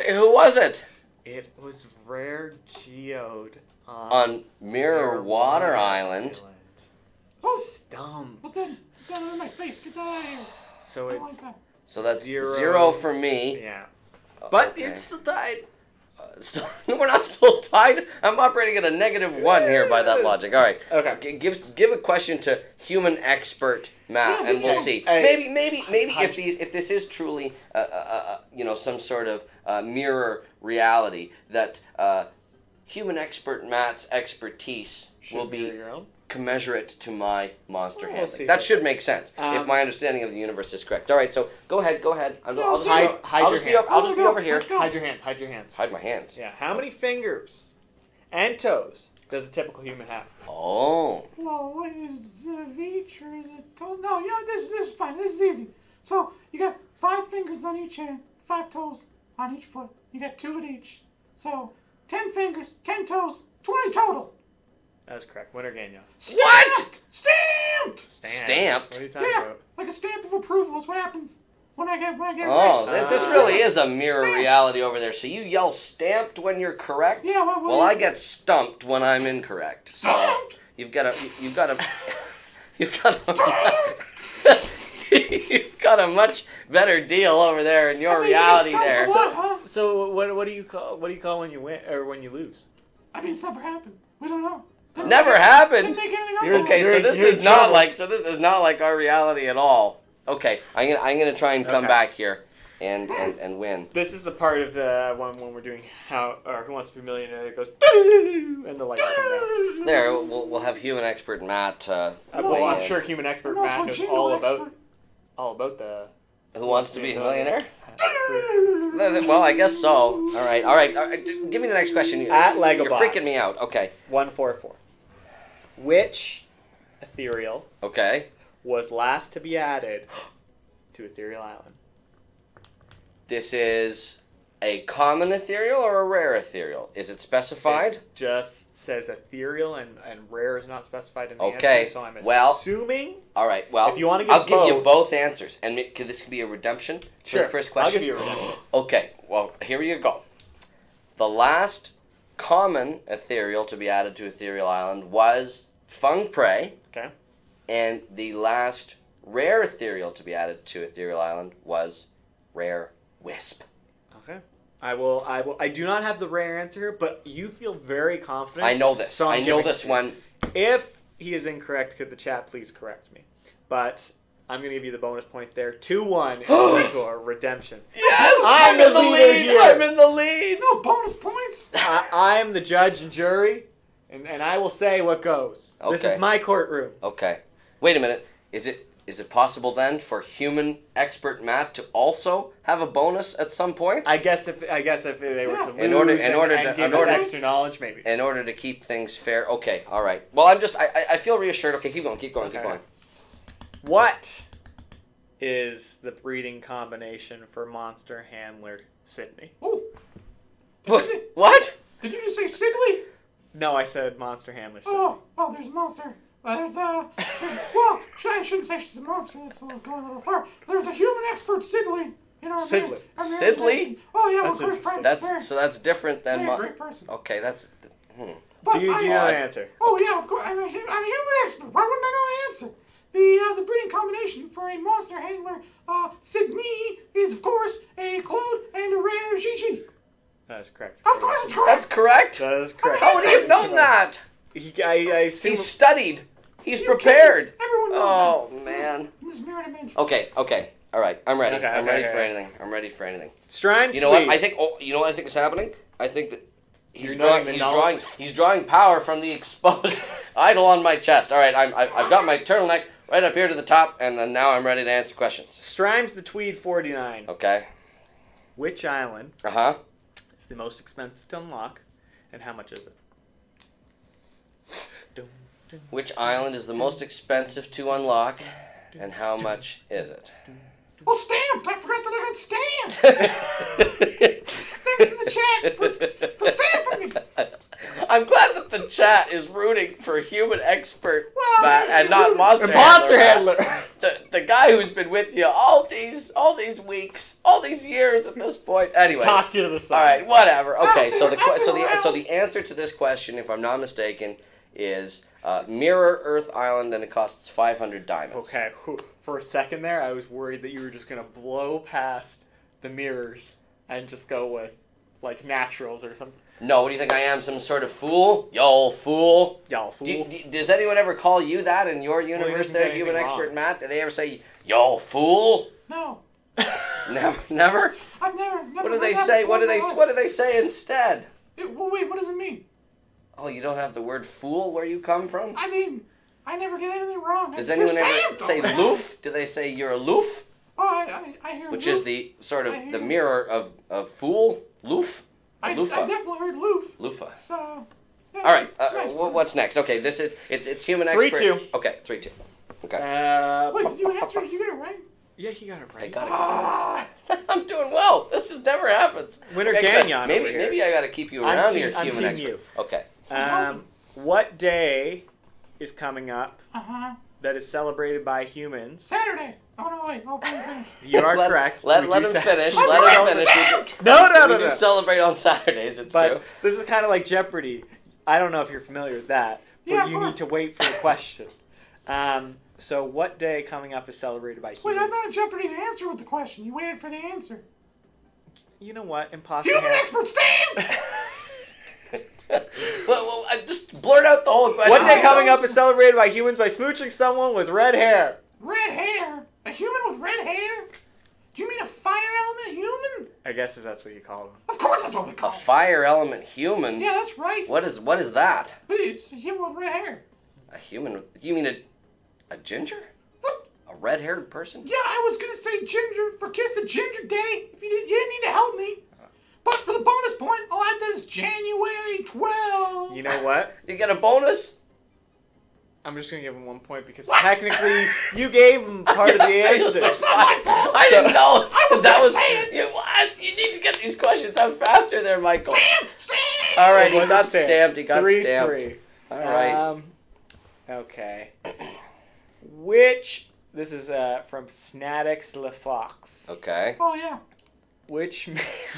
Who was it? It was Rare Geode. On Mirror Water Island. Oh, stumped. What's that? Get that out of my face. Get that out of here. So that's zero for me. Yeah. But you're still tied. We're not still tied. I'm operating at a -1 here by that logic. All right. Okay. Give a question to human expert Matt, and we'll see. Maybe if this is truly some sort of mirror reality that human expert Matt's expertise will be commensurate to my monster handling. That should make sense if my understanding of the universe is correct. All right, so go ahead. I'll just be over here. Hide your hands. Hide my hands. Yeah. How many fingers and toes does a typical human have? Oh. Well, what is it of each or is it toe? No, this is fine. This is easy. So you got 5 fingers on each hand, 5 toes on each foot. You got 2 at each. So 10 fingers, 10 toes, 20 total. That's correct. Winner gain, y'all. What? Stamped! Stamped? What are you talking about? Like a stamp of approval is what happens when I get right. This really is a mirror reality over there. So you yell stamped when you're correct? Yeah, well I get stumped when I'm incorrect. So you've got a much better deal over there in your reality there. So what do you call when you win or when you lose? I mean, it's never happened. We don't know. Never happened. Didn't take anything up. Okay, so this is not like our reality at all. Okay, I'm gonna try and come back here and win. This is the part of when we're doing Who Wants to Be a Millionaire. It goes and the lights come down. There, we'll have human expert Matt. Well, I'm sure human expert Matt knows all about the Who Wants to Be a Millionaire. Well, I guess so. All right. Give me the next question. At Legobot. You're freaking me out. Okay. 144. Which ethereal was last to be added to Ethereal Island? This is a common ethereal or a rare ethereal? Is it specified? It just says ethereal and rare is not specified in the answer, so I'm assuming... All right, well, if you want to I'll give you both answers. And this could be a redemption for the first question? I'll give you a redemption. Okay, well, here you go. The last common ethereal to be added to Ethereal Island was Feng Prey. Okay. And the last rare ethereal to be added to Ethereal Island was Rare Wisp. Okay. I do not have the rare answer here, but you feel very confident. I know this. So I know this one. If he is incorrect, could the chat please correct me? But I'm going to give you the bonus point there. 2-1 for redemption. Yes! I'm in the lead here. I'm in the lead. No bonus points. I am the judge and jury, and I will say what goes. Okay. This is my courtroom. Okay. Wait a minute. Is it possible then for human expert Matt to also have a bonus at some point? I guess if they were to lose in order and give us extra knowledge, maybe. In order to keep things fair. Okay. All right. Well, I feel reassured. Okay, keep going. What is the breeding combination for Monster Handler Sydney? Oh. What? Did you just say Sigley? No, I said Monster Handler Sydney. Oh, there's a monster. Well, I shouldn't say she's a monster. That's going a little far. There's a human expert, Sidley. You know, Sidley. Sidley? Oh yeah, that's we're friends. That's different than great person. Okay, that's. Do you know the answer? Oh yeah, of course. I'm a human expert. Why wouldn't I know the answer? The breeding combination for a monster handler, Sydney, is of course a Claude and a rare Gigi. That is correct. Of course it's correct. That's correct. That is correct. How would he have known that? I assume He's studied. He's prepared. Everyone knows Oh that. man. This mirror dimension. Okay. All right. I'm ready. Okay, I'm ready for okay. anything. I'm ready for anything. Strimes, You know what? I think. Oh, you know what I think is happening? I think that he's drawing power from the exposed idol on my chest. All right. I've got my turtleneck right up here to the top, and then now I'm ready to answer questions. Strimes the Tweed 49. Okay. Which island is the most expensive to unlock, and how much is it? Which island is the most expensive to unlock, and how much is it? Oh, stamped! I forgot that I got stamped. Thanks in the chat for stamping me. I'm glad that the chat is rooting for human expert Well, Matt and not monster handler. The guy who's been with you all these weeks, all these years at this point. Anyway, Tossed you to the side. All right, whatever. Okay, so I'll the answer to this question, if I'm not mistaken, is Mirror Earth Island, and it costs 500 diamonds. Okay, for a second there, I was worried that you were just gonna blow past the mirrors and just go with like naturals or something. No, what do you think I am? Some sort of fool? Y'all fool? Y'all fool. Does anyone ever call you that in your universe there, human expert Matt? Do they ever say, y'all fool? No. Never? I've never What do they say? What do they say instead? Well, wait, what does it mean? Oh, you don't have the word fool where you come from? I mean, I never get anything wrong. Does anyone ever say loof? Do they say you're a loof? Oh, I hear Which loof. is the sort of the mirror of fool? Loof? I Loofah. definitely heard loof. Loofah. So, yeah, All right. it's nice. What's next? Okay, this is it's human expert. 3-2. Okay, 3-2. Okay. Wait, did you answer? Did you get it right? Yeah, he got it right. I got it. I'm doing well. This has never happens. Winner Okay, Gagnon. Maybe I got to keep you around here, human expert. You. Okay. What day is coming up that is celebrated by humans? Saturday. Oh no, wait. Oh, finish. You are correct. Let him finish. Let him finish. No. We do celebrate on Saturdays. It's true. This is kind of like Jeopardy. I don't know if you're familiar with that, but Yeah, you need to wait for the question. So what day coming up is celebrated by humans? Wait, I thought Jeopardy to answer with the question. You waited for the answer. You know what? Impossible. Human expert stand! Well, just blurt out the whole question. What day coming up is celebrated by humans by smooching someone with red hair? Red hair? A human with red hair? Do you mean a fire element human? I guess if that's what you call them. Of course that's what we A call them. fire element human? Yeah, that's right. What is that? It's a human with red hair. A human? You mean a ginger? What? A red-haired person? Yeah, I was gonna say ginger for Kiss a Ginger Day. If you didn't need to help me. But for the bonus point, I'll add that as January 12th. You know what? You get a bonus? I'm just going to give him 1 point because technically you gave him part of the answer. I didn't know. I was that gonna was say it. You need to get these questions out faster there, Michael. Stamp! All right, It he was got a stamp. stamped. He got 3-3. stamped. All right. Okay. Which, this is from Snatix LaFox. Okay. Oh, yeah. Which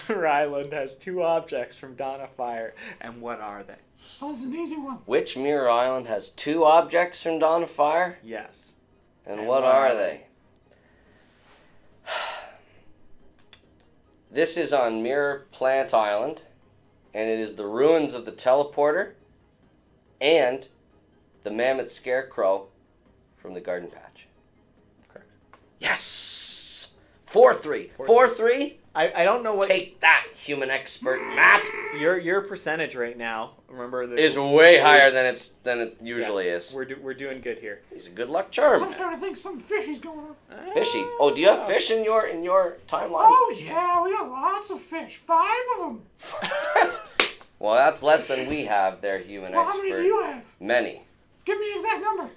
mirror island has 2 objects from Dawn of Fire, and what are they? Oh, this is an easy one. Which mirror island has 2 objects from Dawn of Fire? Yes. And what are they? This is on Mirror Plant Island, and it is the ruins of the teleporter and the mammoth scarecrow from the garden patch. Correct. Yes! 4-3. 4-3? I don't know what... Take that, human expert, Matt! Your percentage right now, remember... is way higher than it usually is. We're doing good here. He's a good luck charm. I'm starting to think something fishy's going on. Fishy? Oh, do you have fish in your timeline? Oh, yeah, we got lots of fish. 5 of them. Well, that's less than we have there, human expert. How many do you have? Many. Give me an exact number.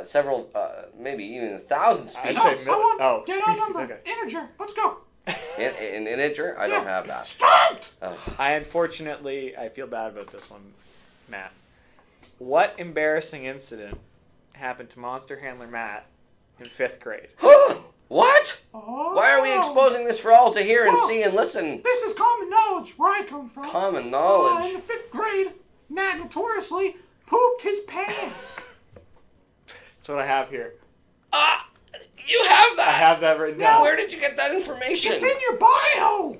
Several, maybe even 1,000 species. No, someone get species, our number. okay. Integer. Let's go. In integer? I don't have that. Stumped! Oh. I feel bad about this one, Matt. What embarrassing incident happened to Monster Handler Matt in 5th grade? What? Oh. Why are we exposing this for all to hear and see and listen? This is common knowledge where I come from. Common knowledge? In the 5th grade, Matt notoriously pooped his pants. That's what I have here. You have that? I have that written down. Where did you get that information? It's in your bio.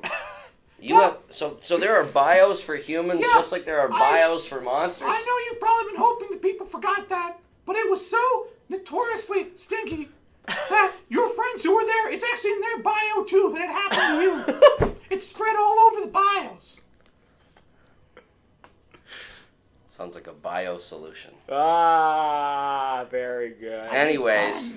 You have so there are bios for humans just like there are bios for monsters? I know you've probably been hoping that people forgot that, but it was so notoriously stinky that your friends who were there, it's actually in their bio too that it happened to you. It's spread all over the bios. Sounds like a bio solution. Very good. Anyways.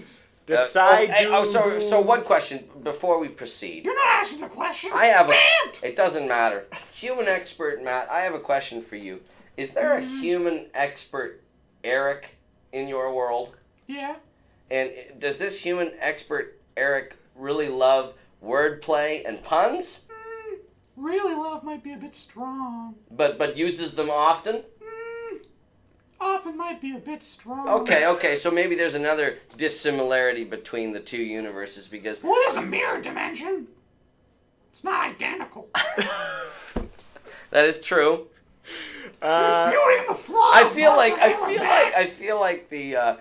So one question before we proceed. You're not asking the question. I have Stamped! it doesn't matter. Human expert Matt, I have a question for you. Is there a human expert Eric in your world? Yeah. And does this human expert Eric really love wordplay and puns? Really love might be a bit strong. But uses them often? Often might be a bit strong. Okay, so maybe there's another dissimilarity between the 2 universes because... What is a mirror dimension? It's not identical. That is true. There's beauty in the flaw. I feel like the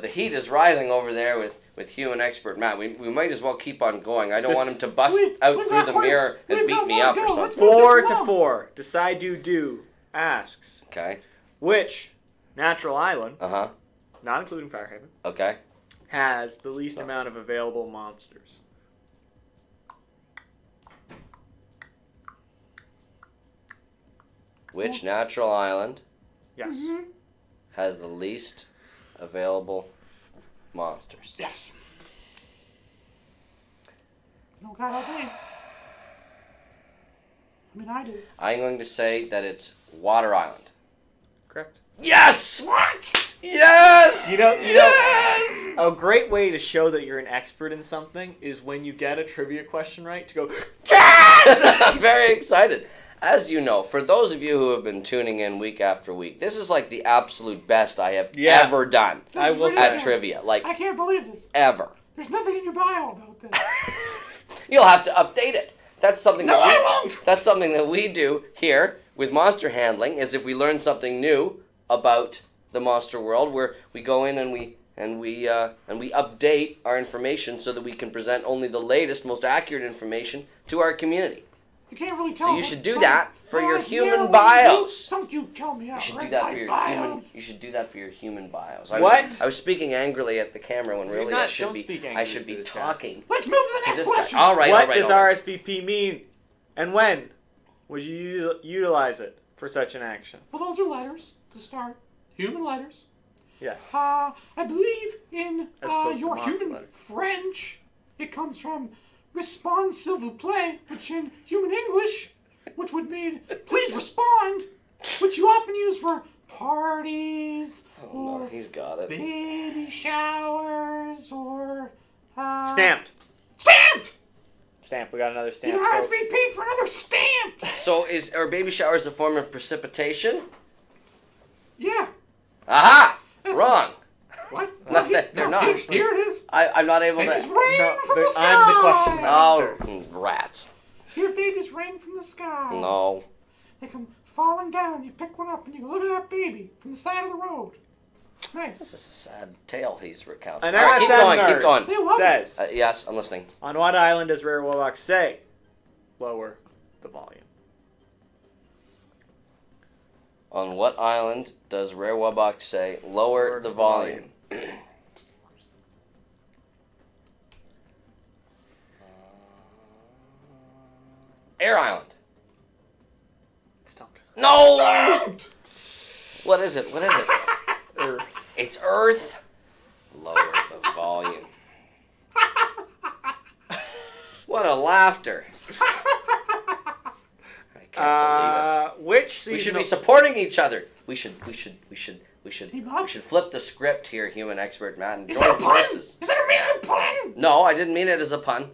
heat is rising over there with human expert Matt. We might as well keep on going. I don't want him to bust out through the mirror and beat me up or something. 4-4. Decide asks. Okay. Which natural island, not including Firehaven, has the least amount of available monsters? Which natural island Yes. has the least available monsters? Yes. No God help me. I mean, I do. I'm going to say that it's Water Island. Correct. Yes! What? Yes! You know, a great way to show that you're an expert in something is when you get a trivia question right to go, yes! I'm very excited. As you know, for those of you who have been tuning in week after week, this is like the absolute best I have ever done at trivia. Like, I can't believe this. Ever. There's nothing in your bio about this. You'll have to update it. That's something I won't. That's something that we do here with monster handling, is if we learn something new about the monster world, where we go in and we update our information so that we can present only the latest, most accurate information to our community. You can't really tell. So you should do that for your human bios. Don't you tell me. You should do that for your human. You should do that for your human bios. I was speaking angrily at the camera when really I should be talking. Let's move to the next question. All right. What does RSVP mean, and when would you utilize it for such an action? Well, those are letters to start. Human letters. Yes. I believe in your human letters. French. It comes from "respond, s'il vous plaît," which in human English, which would mean "please respond," which you often use for parties or he's got it. baby showers or Stamped. Stamp. We got another stamp. You RSVP for another stamp. So are baby showers a form of precipitation? Yeah. Aha! Wrong. What? No, they're not. Here it is. I'm not able Babies to. rain from the sky. I'm the question master. Oh, rats. Here, babies rain from the sky. No. They come falling down. You pick one up and you go, look at that baby from the side of the road. Nice. This is a sad tale he's recounting. An All right, keep MSN going, nerd keep going. They love it. says, Yes, I'm listening. on what island does Rare Warlock say, lower the volume? On what island does Rare Webbox say, lower the volume? Air Island. Stumped. No! What is it? What is it? Earth. It's Earth. Lower the volume. What a laughter. I can't believe it. Which season? We should be supporting each other. We should flip the script here, human expert Matt, and Is that a join pun? forces. Is that a mere pun? No, I didn't mean it as a pun.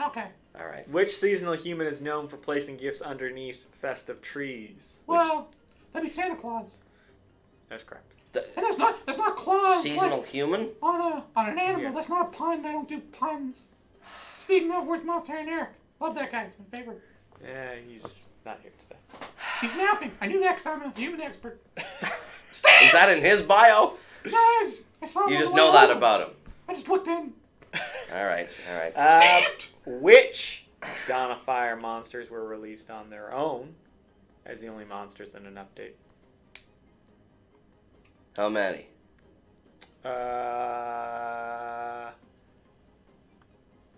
Okay. All right. Which seasonal human is known for placing gifts underneath festive trees? Well, that'd be Santa Claus. That's correct. And that's not Claus. Seasonal like, human? on an animal. Yeah. That's not a pun. I don't do puns. Speaking of, where's Monster and Eric? Love that guy. It's my favorite. Yeah, he's not here today. He's napping. I knew that because I'm a human expert. Is that in his bio? Guys, I saw him You on just the way know that over. about him. I just looked in. All right, all right. Stamped. Which Dawn of Fire monsters were released on their own as the only monsters in an update? How many?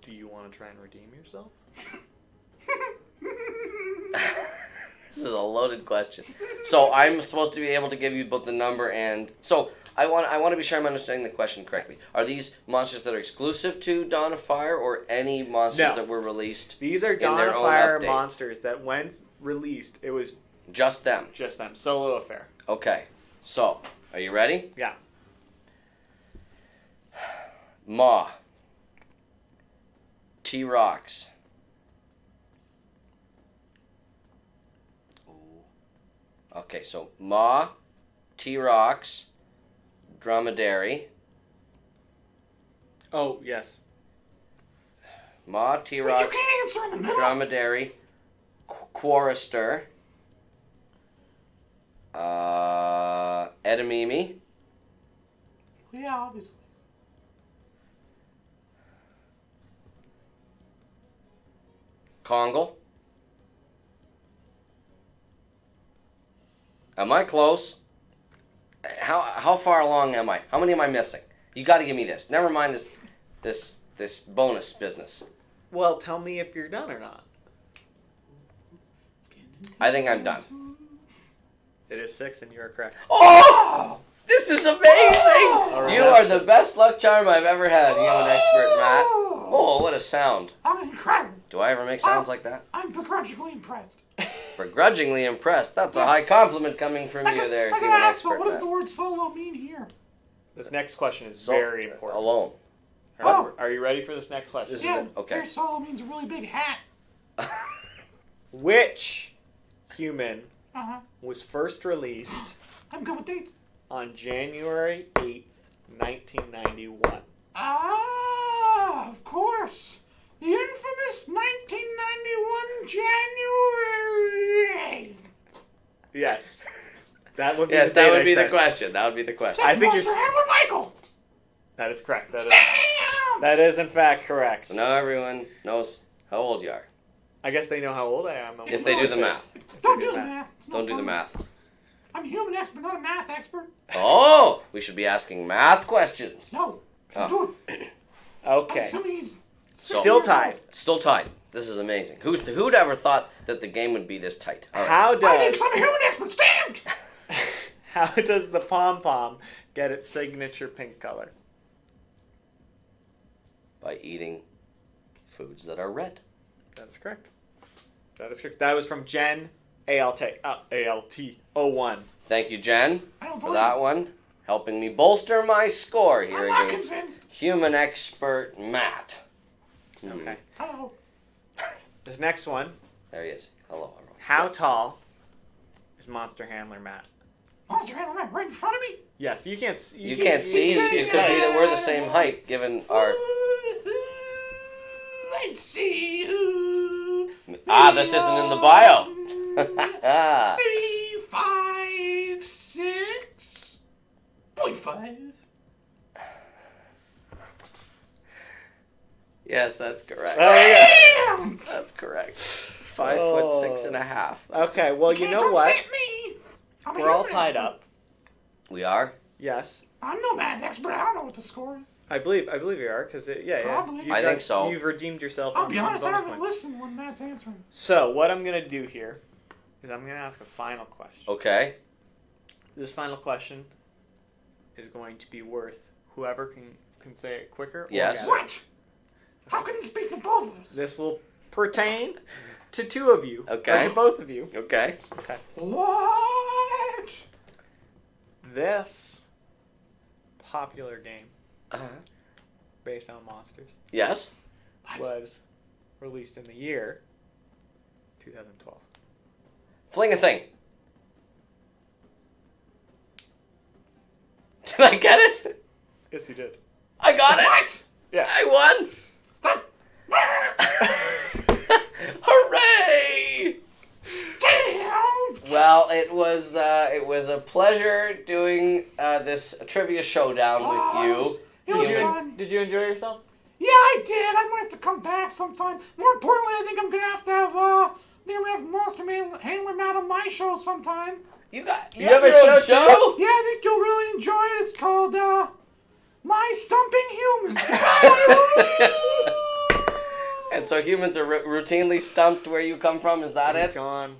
Do you want to try and redeem yourself? This is a loaded question. So I'm supposed to be able to give you both the number and... So I want to be sure I'm understanding the question correctly. Are these monsters that are exclusive to Dawn of Fire or any monsters that were released? These are Dawn of Fire monsters that when released, it was... Just them? Just them. Solo affair. Okay. So, are you ready? Yeah. Ma. T.R.I.V.A. Okay, so Ma, T.R.I.V.A, Dromedary. Oh, yes. Ma, Wait, T.R.I.V.A, you can't answer in the middle. Dromedary, Quarrister, Edamame, Yeah, obviously. Kongal. Am I close? How far along am I? How many am I missing? You got to give me this. Never mind this bonus business. Well, tell me if you're done or not. I think I'm done. It is 6, and you are correct. Oh! This is amazing! Right. You are the best luck charm I've ever had, human expert Matt. Oh, what a sound. I'm incredible. Do I ever make sounds like that? I'm begrudgingly impressed. Begrudgingly impressed. That's a high compliment coming from you there, I human gotta ask, expert what does Matt. the word solo mean here? This next question is very important. Alone. Are you ready for this next question? This is Yeah, it. Okay. here solo means a really big hat. Which human Uh-huh. was first released I'm good with dates. on January 8th, 1991? Ah, of course. The infamous 1991 January. Yes. That would be Yes, the that date would I be the said. question. That would be the question. That's I think Monster you're- Handler Michael. That is correct. Damn! That is in fact correct. So now everyone knows how old you are. I guess they know how old I am. If they do the math. Don't do the math. It's no Don't do the fun. math. I'm a human expert, not a math expert. Oh! We should be asking math questions. No, Oh. do it. I'm Okay. assuming he's Still tied. Still tied. This is amazing. Who'd ever thought that the game would be this tight? All right. How I think does I'm a human expert. Stamped. how does the pom-pom get its signature pink color? By eating foods that are red. That is correct. That is correct. That was from Jen ALT01. Thank you, Jen, I don't for believe that one. Helping me bolster my score here I'm not against convinced. human expert Matt. Okay. Oh, This next one. There he is. Hello, everyone. How tall is Monster Handler Matt? Monster Handler Man right in front of me? Yes, you can't see. You can't see. It could be that we're the same height, given our... Let's see. This isn't in the bio. Maybe 5'6.5". Yes, that's correct. Oh, That's correct. 5'6.5". Okay, well, you know what? We're all tied up. We are? Yes. I'm no math expert. I don't know what the score is. I believe you are, because Probably. I think so. You've redeemed yourself. I'll be honest, I bonus haven't points. listened when Matt's answering. So what I'm gonna do here is I'm gonna ask a final question. Okay. This final question is going to be worth whoever can say it quicker. Yes. What? How can this be for both of us? This will pertain to two of you. Okay. Or to both of you. Okay. Okay. What? This popular game Uh-huh. based on monsters Yes. was released in the year 2012. Fling a thing. Did I get it? Yes, you did. I got it. What? Yeah. I won. Hooray! Damn! Well, it was a pleasure doing this trivia showdown with you. It was fun. Did you enjoy yourself? Yeah, I did. I might have to come back sometime. More importantly, I think I'm gonna have Monster Handler Matt on my show sometime. You have have a your own show show? Yeah, I think you'll really enjoy it. It's called My Stumping Humans. And so humans are routinely stumped where you come from. Is that He's it? gone.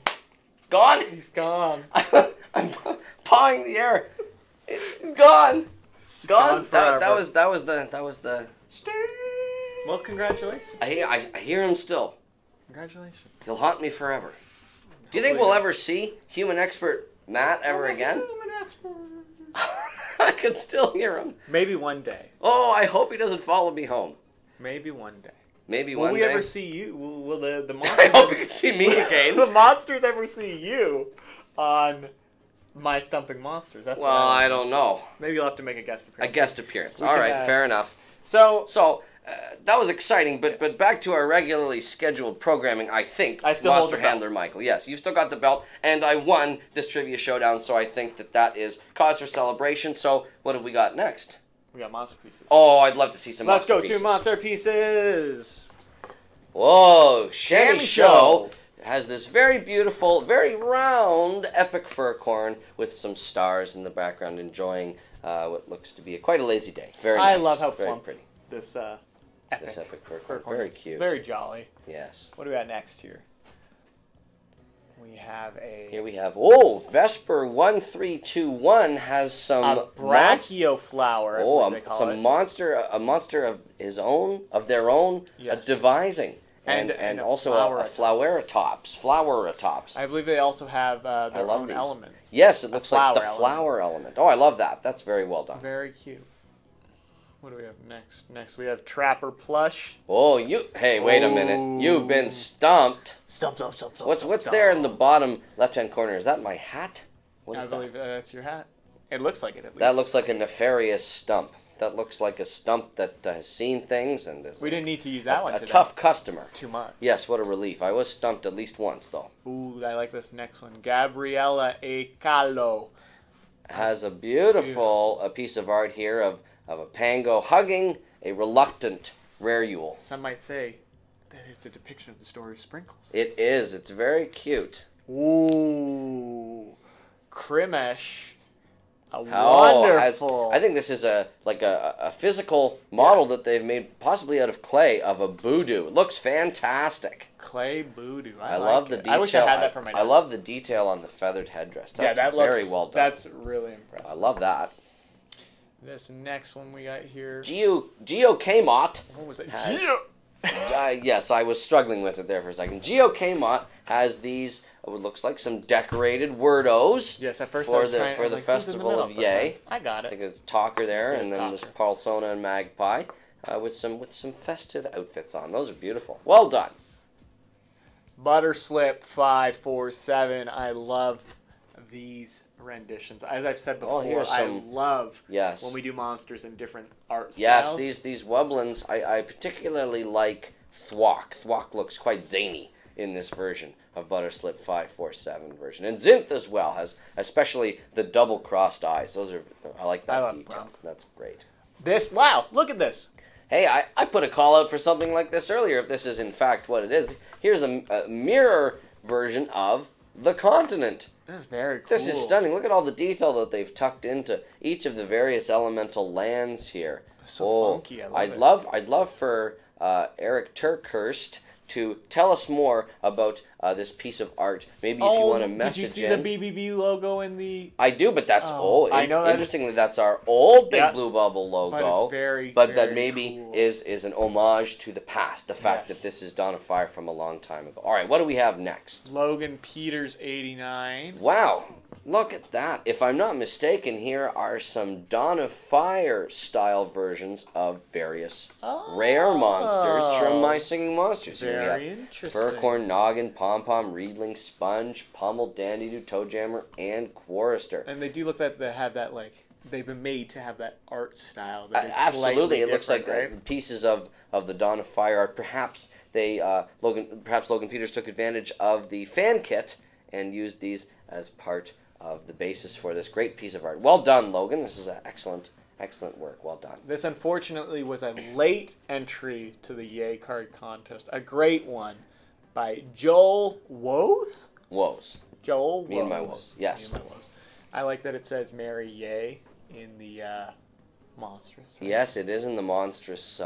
Gone? He's gone. I'm pawing the air. It's gone. Gone. Gone That was the. Well, congratulations. I hear him still. Congratulations. He'll haunt me forever. Do you think we'll ever see human expert Matt ever again? Human expert. I can still hear him. Maybe one day. Oh, I hope he doesn't follow me home. Maybe one day. Maybe Will one we day. ever see you? Will the I monsters? hope you can see me again. The monsters ever see you on My Stumping Monsters? That's Well, what I don't know. Maybe you'll have to make a guest A appearance. guest appearance. We All can, right, fair enough. So So that was exciting, but back to our regularly scheduled programming. I think I still hold Monster the belt. Handler Michael. Yes, you still got the belt, and I won this trivia showdown. So I think that is cause for celebration. So what have we got next? we got Monsterpieces. Oh, I'd love to see some. Let's go to Monsterpieces. Monsterpieces. Whoa, Shammy Shammy Show has this very beautiful, very round, epic fur corn with some stars in the background, enjoying what looks to be quite a lazy day. Very nice. I love how very plump pretty. This epic, This epic fur corn. corn Very is. cute. Very jolly. Yes. What do we got next here? We have Here we have, Vesper 1321 has some a brachioflower. I believe they call it. a monster of his own, of their own, Yes. devising, and a also a floweratops. I believe they also have their I love own these. elements. Yes, it looks like the flower flower element. Oh, I love that. That's very well done. Very cute. What do we have next? Next we have Trapper Plush. Oh, hey, wait a minute. You've been stumped. Stump. What's there in the bottom left-hand corner? Is that my hat? What is I believe that's your hat. It looks like it at least. That looks like a nefarious stump. That looks like a stump that has seen things and is We didn't need to use that one a today. tough customer. Too much. Yes, what a relief. I was stumped at least once, though. Ooh, I like this next one. Gabriella A. Calo. Has a beautiful piece of art here of a pango hugging a reluctant rarewule. Some might say that it's a depiction of the story of Sprinkles. It is. It's very cute. Ooh. Krimesh. Wonderful. I think this is a physical model that they've made possibly out of clay of a voodoo. It looks fantastic. Clay voodoo. I love the detail. I wish I had that for my I love the detail on the feathered headdress. That's that very looks, well done. That's really impressive. I love that. This next one we got here. Geo Kmot. What was it? Yes, I was struggling with it there for a second. Geo Kmot has these, what looks like some decorated wordos. Yes, at first for I was the trying, for the Festival of Yay. I got I think it. it's Talker there, It says and then there's Talker. Paulsona and Magpie with some festive outfits on. Those are beautiful. Well done. Butterslip 547. I love these renditions. As I've said before, here's I some- love Yes. when we do monsters in different art Yes, styles. these Wublins, I particularly like Thwack. Thwack looks quite zany in this version of Butterslip 547 version. And Zinth as well has, especially the double-crossed eyes. I like that love detail. Brump. That's great. Wow, look at this. Hey, I put a call out for something like this earlier, if this is in fact what it is. Here's a mirror version of the continent. This is very cool. This is stunning. Look at all the detail that they've tucked into each of the various elemental lands here. So funky. I love it. I'd love for Eric Turkhurst to tell us more about this piece of art. Maybe if you want to message did you see the BBB logo in the... I do, but that's old. I know that. Interestingly, that's our old Big Yeah. Blue Bubble logo. But it's very, But that very maybe cool. is an homage to the past. The fact Yes. that this is Dawn of Fire from a long time ago. All right, what do we have next? Logan Peters 89. Wow, look at that. If I'm not mistaken, here are some Dawn of Fire style versions of various rare monsters from My Singing Monsters. Here we Very have interesting. Furcorn, Noggin, Pom-Pom, Reedling, Sponge, Pummel, Dandy-Doo, Toadjammer, and Chorister. And they do look like they have that, like, they've been made to have that art style. That is Absolutely, slightly it looks like different, pieces of the Dawn of Fire art. Perhaps Logan Peters took advantage of the fan kit and used these as part of the basis for this great piece of art. Well done, Logan. This is an excellent work. Well done. This unfortunately was a late entry to the Yay card contest. A great one by Joel Woes? Woes. Joel Me and my Woes. woes. Yes. Me and my woes. I like that it says Mary Yay in the monstrous. Right? Yes, it is in the monstrous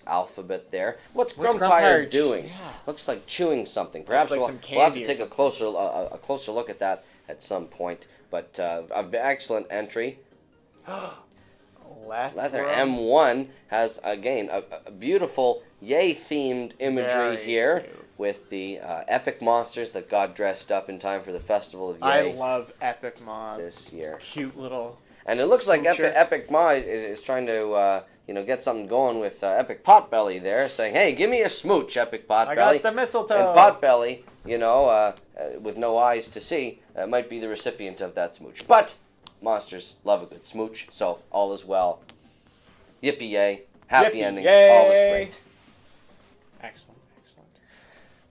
alphabet there. What's Grumpire Grumpire doing? yeah. Looks like chewing something. Perhaps Like we'll some have to candy or take a something. closer look at that at some point. But an excellent entry. Leather M1 has, again, a beautiful Yay-themed imagery Very here cute. with the epic monsters that got dressed up in time for the Festival of Yay I love Epic Moz. this year. Cute little... And it looks like Smoocher. Epic Moz is trying to get something going with Epic Potbelly there, saying, "Hey, give me a smooch, Epic Potbelly." I got the mistletoe. And Potbelly, with no eyes to see, might be the recipient of that smooch. But monsters love a good smooch, so all is well. Yippee yay! Happy Yippee ending. yay. All is great. Excellent.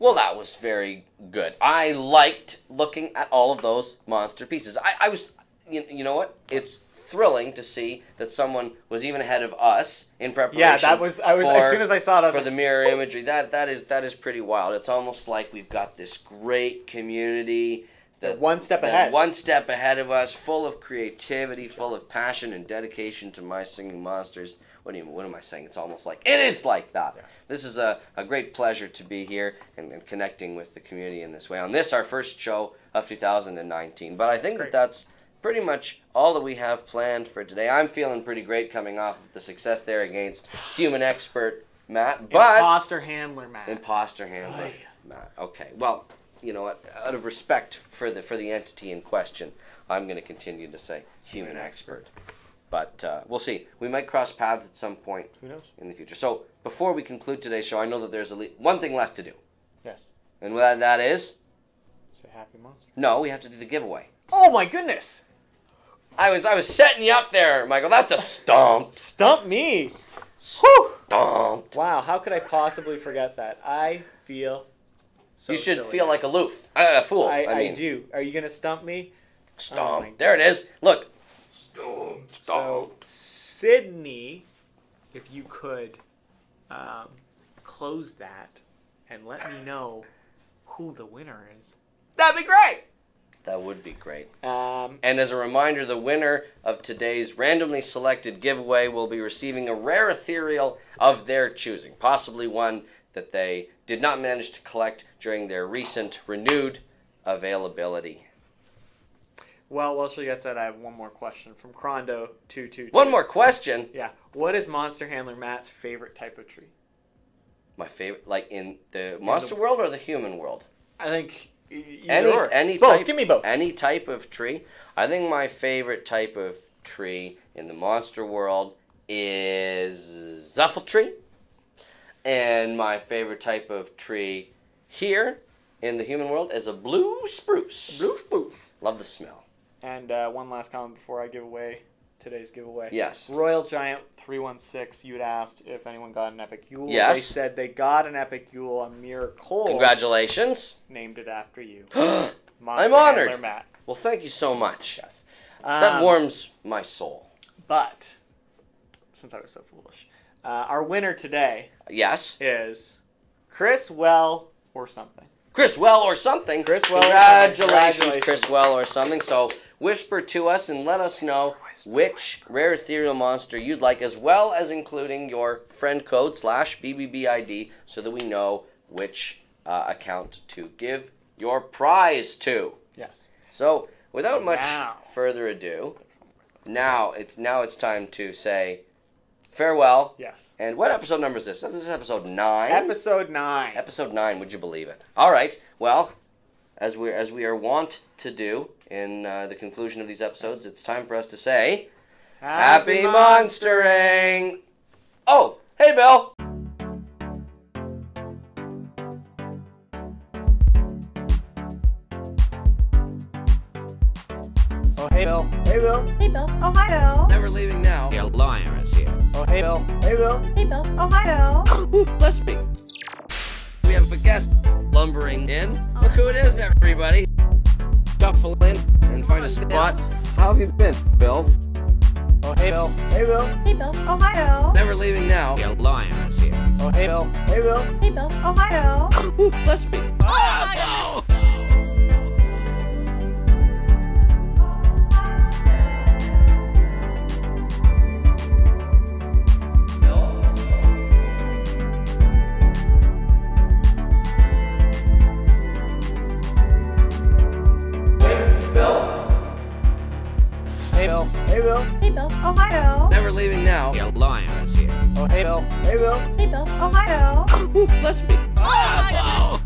Well, that was very good. I liked looking at all of those monster pieces. I was, you know what? It's thrilling to see that someone was even ahead of us in preparation. Yeah, I was as soon as I saw it, I was for like, the mirror imagery. That is pretty wild. It's almost like we've got this great community that one step ahead. One step ahead of us, full of creativity, full of passion and dedication to My Singing Monsters. What am I saying? It's almost like it is like that. Yeah. This is a great pleasure to be here and connecting with the community in this way. On this, our first show of 2019. But I think that's pretty much all that we have planned for today. I'm feeling pretty great coming off of the success there against human expert Matt. But Imposter handler Matt. Matt. Okay. Well, you know what? Out of respect for the entity in question, I'm going to continue to say human expert. But we'll see. We might cross paths at some point. Who knows? In the future. So before we conclude today's show, I know that there's one thing left to do. Yes. And that is? Say Happy Monster. No, we have to do the giveaway. Oh my goodness! I was setting you up there, Michael. That's a stomp. Stump me! Stomped. Wow, how could I possibly forget that? I feel so You should silly feel now. like a fool. I do. Are you going to stump me? Stomp. Oh my There it is. Look. So, Sydney, if you could close that and let me know who the winner is, that'd be great! That would be great. Um, And as a reminder, the winner of today's randomly selected giveaway will be receiving a rare ethereal of their choosing, possibly one that they did not manage to collect during their recent renewed availability. well, while she gets that, I have one more question from Crondo222. One more question. Yeah. What is Monster Handler Matt's favorite type of tree? My favorite, like in the monster world or the human world? I think either Any both. type, Give me both. Any type of tree. I think my favorite type of tree in the monster world is Zuffletree. And my favorite type of tree here in the human world is a blue spruce. Blue spruce. Love the smell. And one last comment before I give away today's giveaway. Yes. Royal Giant 316, you'd asked if anyone got an Epic Yule. Yes. They said they got an Epic Yule. Amir Cole. Congratulations. Named it after you. I'm honored. Handler Matt. Well, thank you so much. Yes. That warms my soul. But, since I was so foolish, our winner today is Chris Well or something. Chris Well or something. Chris Well. Congratulations, Chris Well or something. So whisper to us and let us know which rare ethereal monster you'd like, as well as including your friend code /BBBID so that we know which account to give your prize to. Yes. So without much further ado, now it's time to say farewell. Yes. And what episode number is this? This is episode 9. Episode 9. Episode 9, would you believe it? All right. Well, as we are wont to do in the conclusion of these episodes, it's time for us to say Happy Monstering! Oh, hey, Bill! Oh, hey, Bill. Hey, Bill. Hey, Bill. Oh, hi, Bill. Never leaving now. The liar is here. Oh, hey, Bill. Hey, Bill. Hey, Bill. Oh, hi, Bill. Ooh, bless me. We have a guest lumbering in. Look who it is, everybody. Shuffle in and find a spot. How have you been, Bill? Oh, hey, Bill. Hey, Bill. Hey, Bill. Oh, hi, Bill. Never leaving now. The liar is here. Oh, hey, Bill. Hey, Bill. Hey, Bill. Oh, hi, Bill. Ooh, bless me. Oh, no. Hey, Bill. Hey, Bill. Oh, hi, Bill. Never leaving now. The liar is here. Oh, hey, Bill. Hey, Bill. Hey, Bill. Oh, hi, Bill. Ooh, bless me. Oh, no.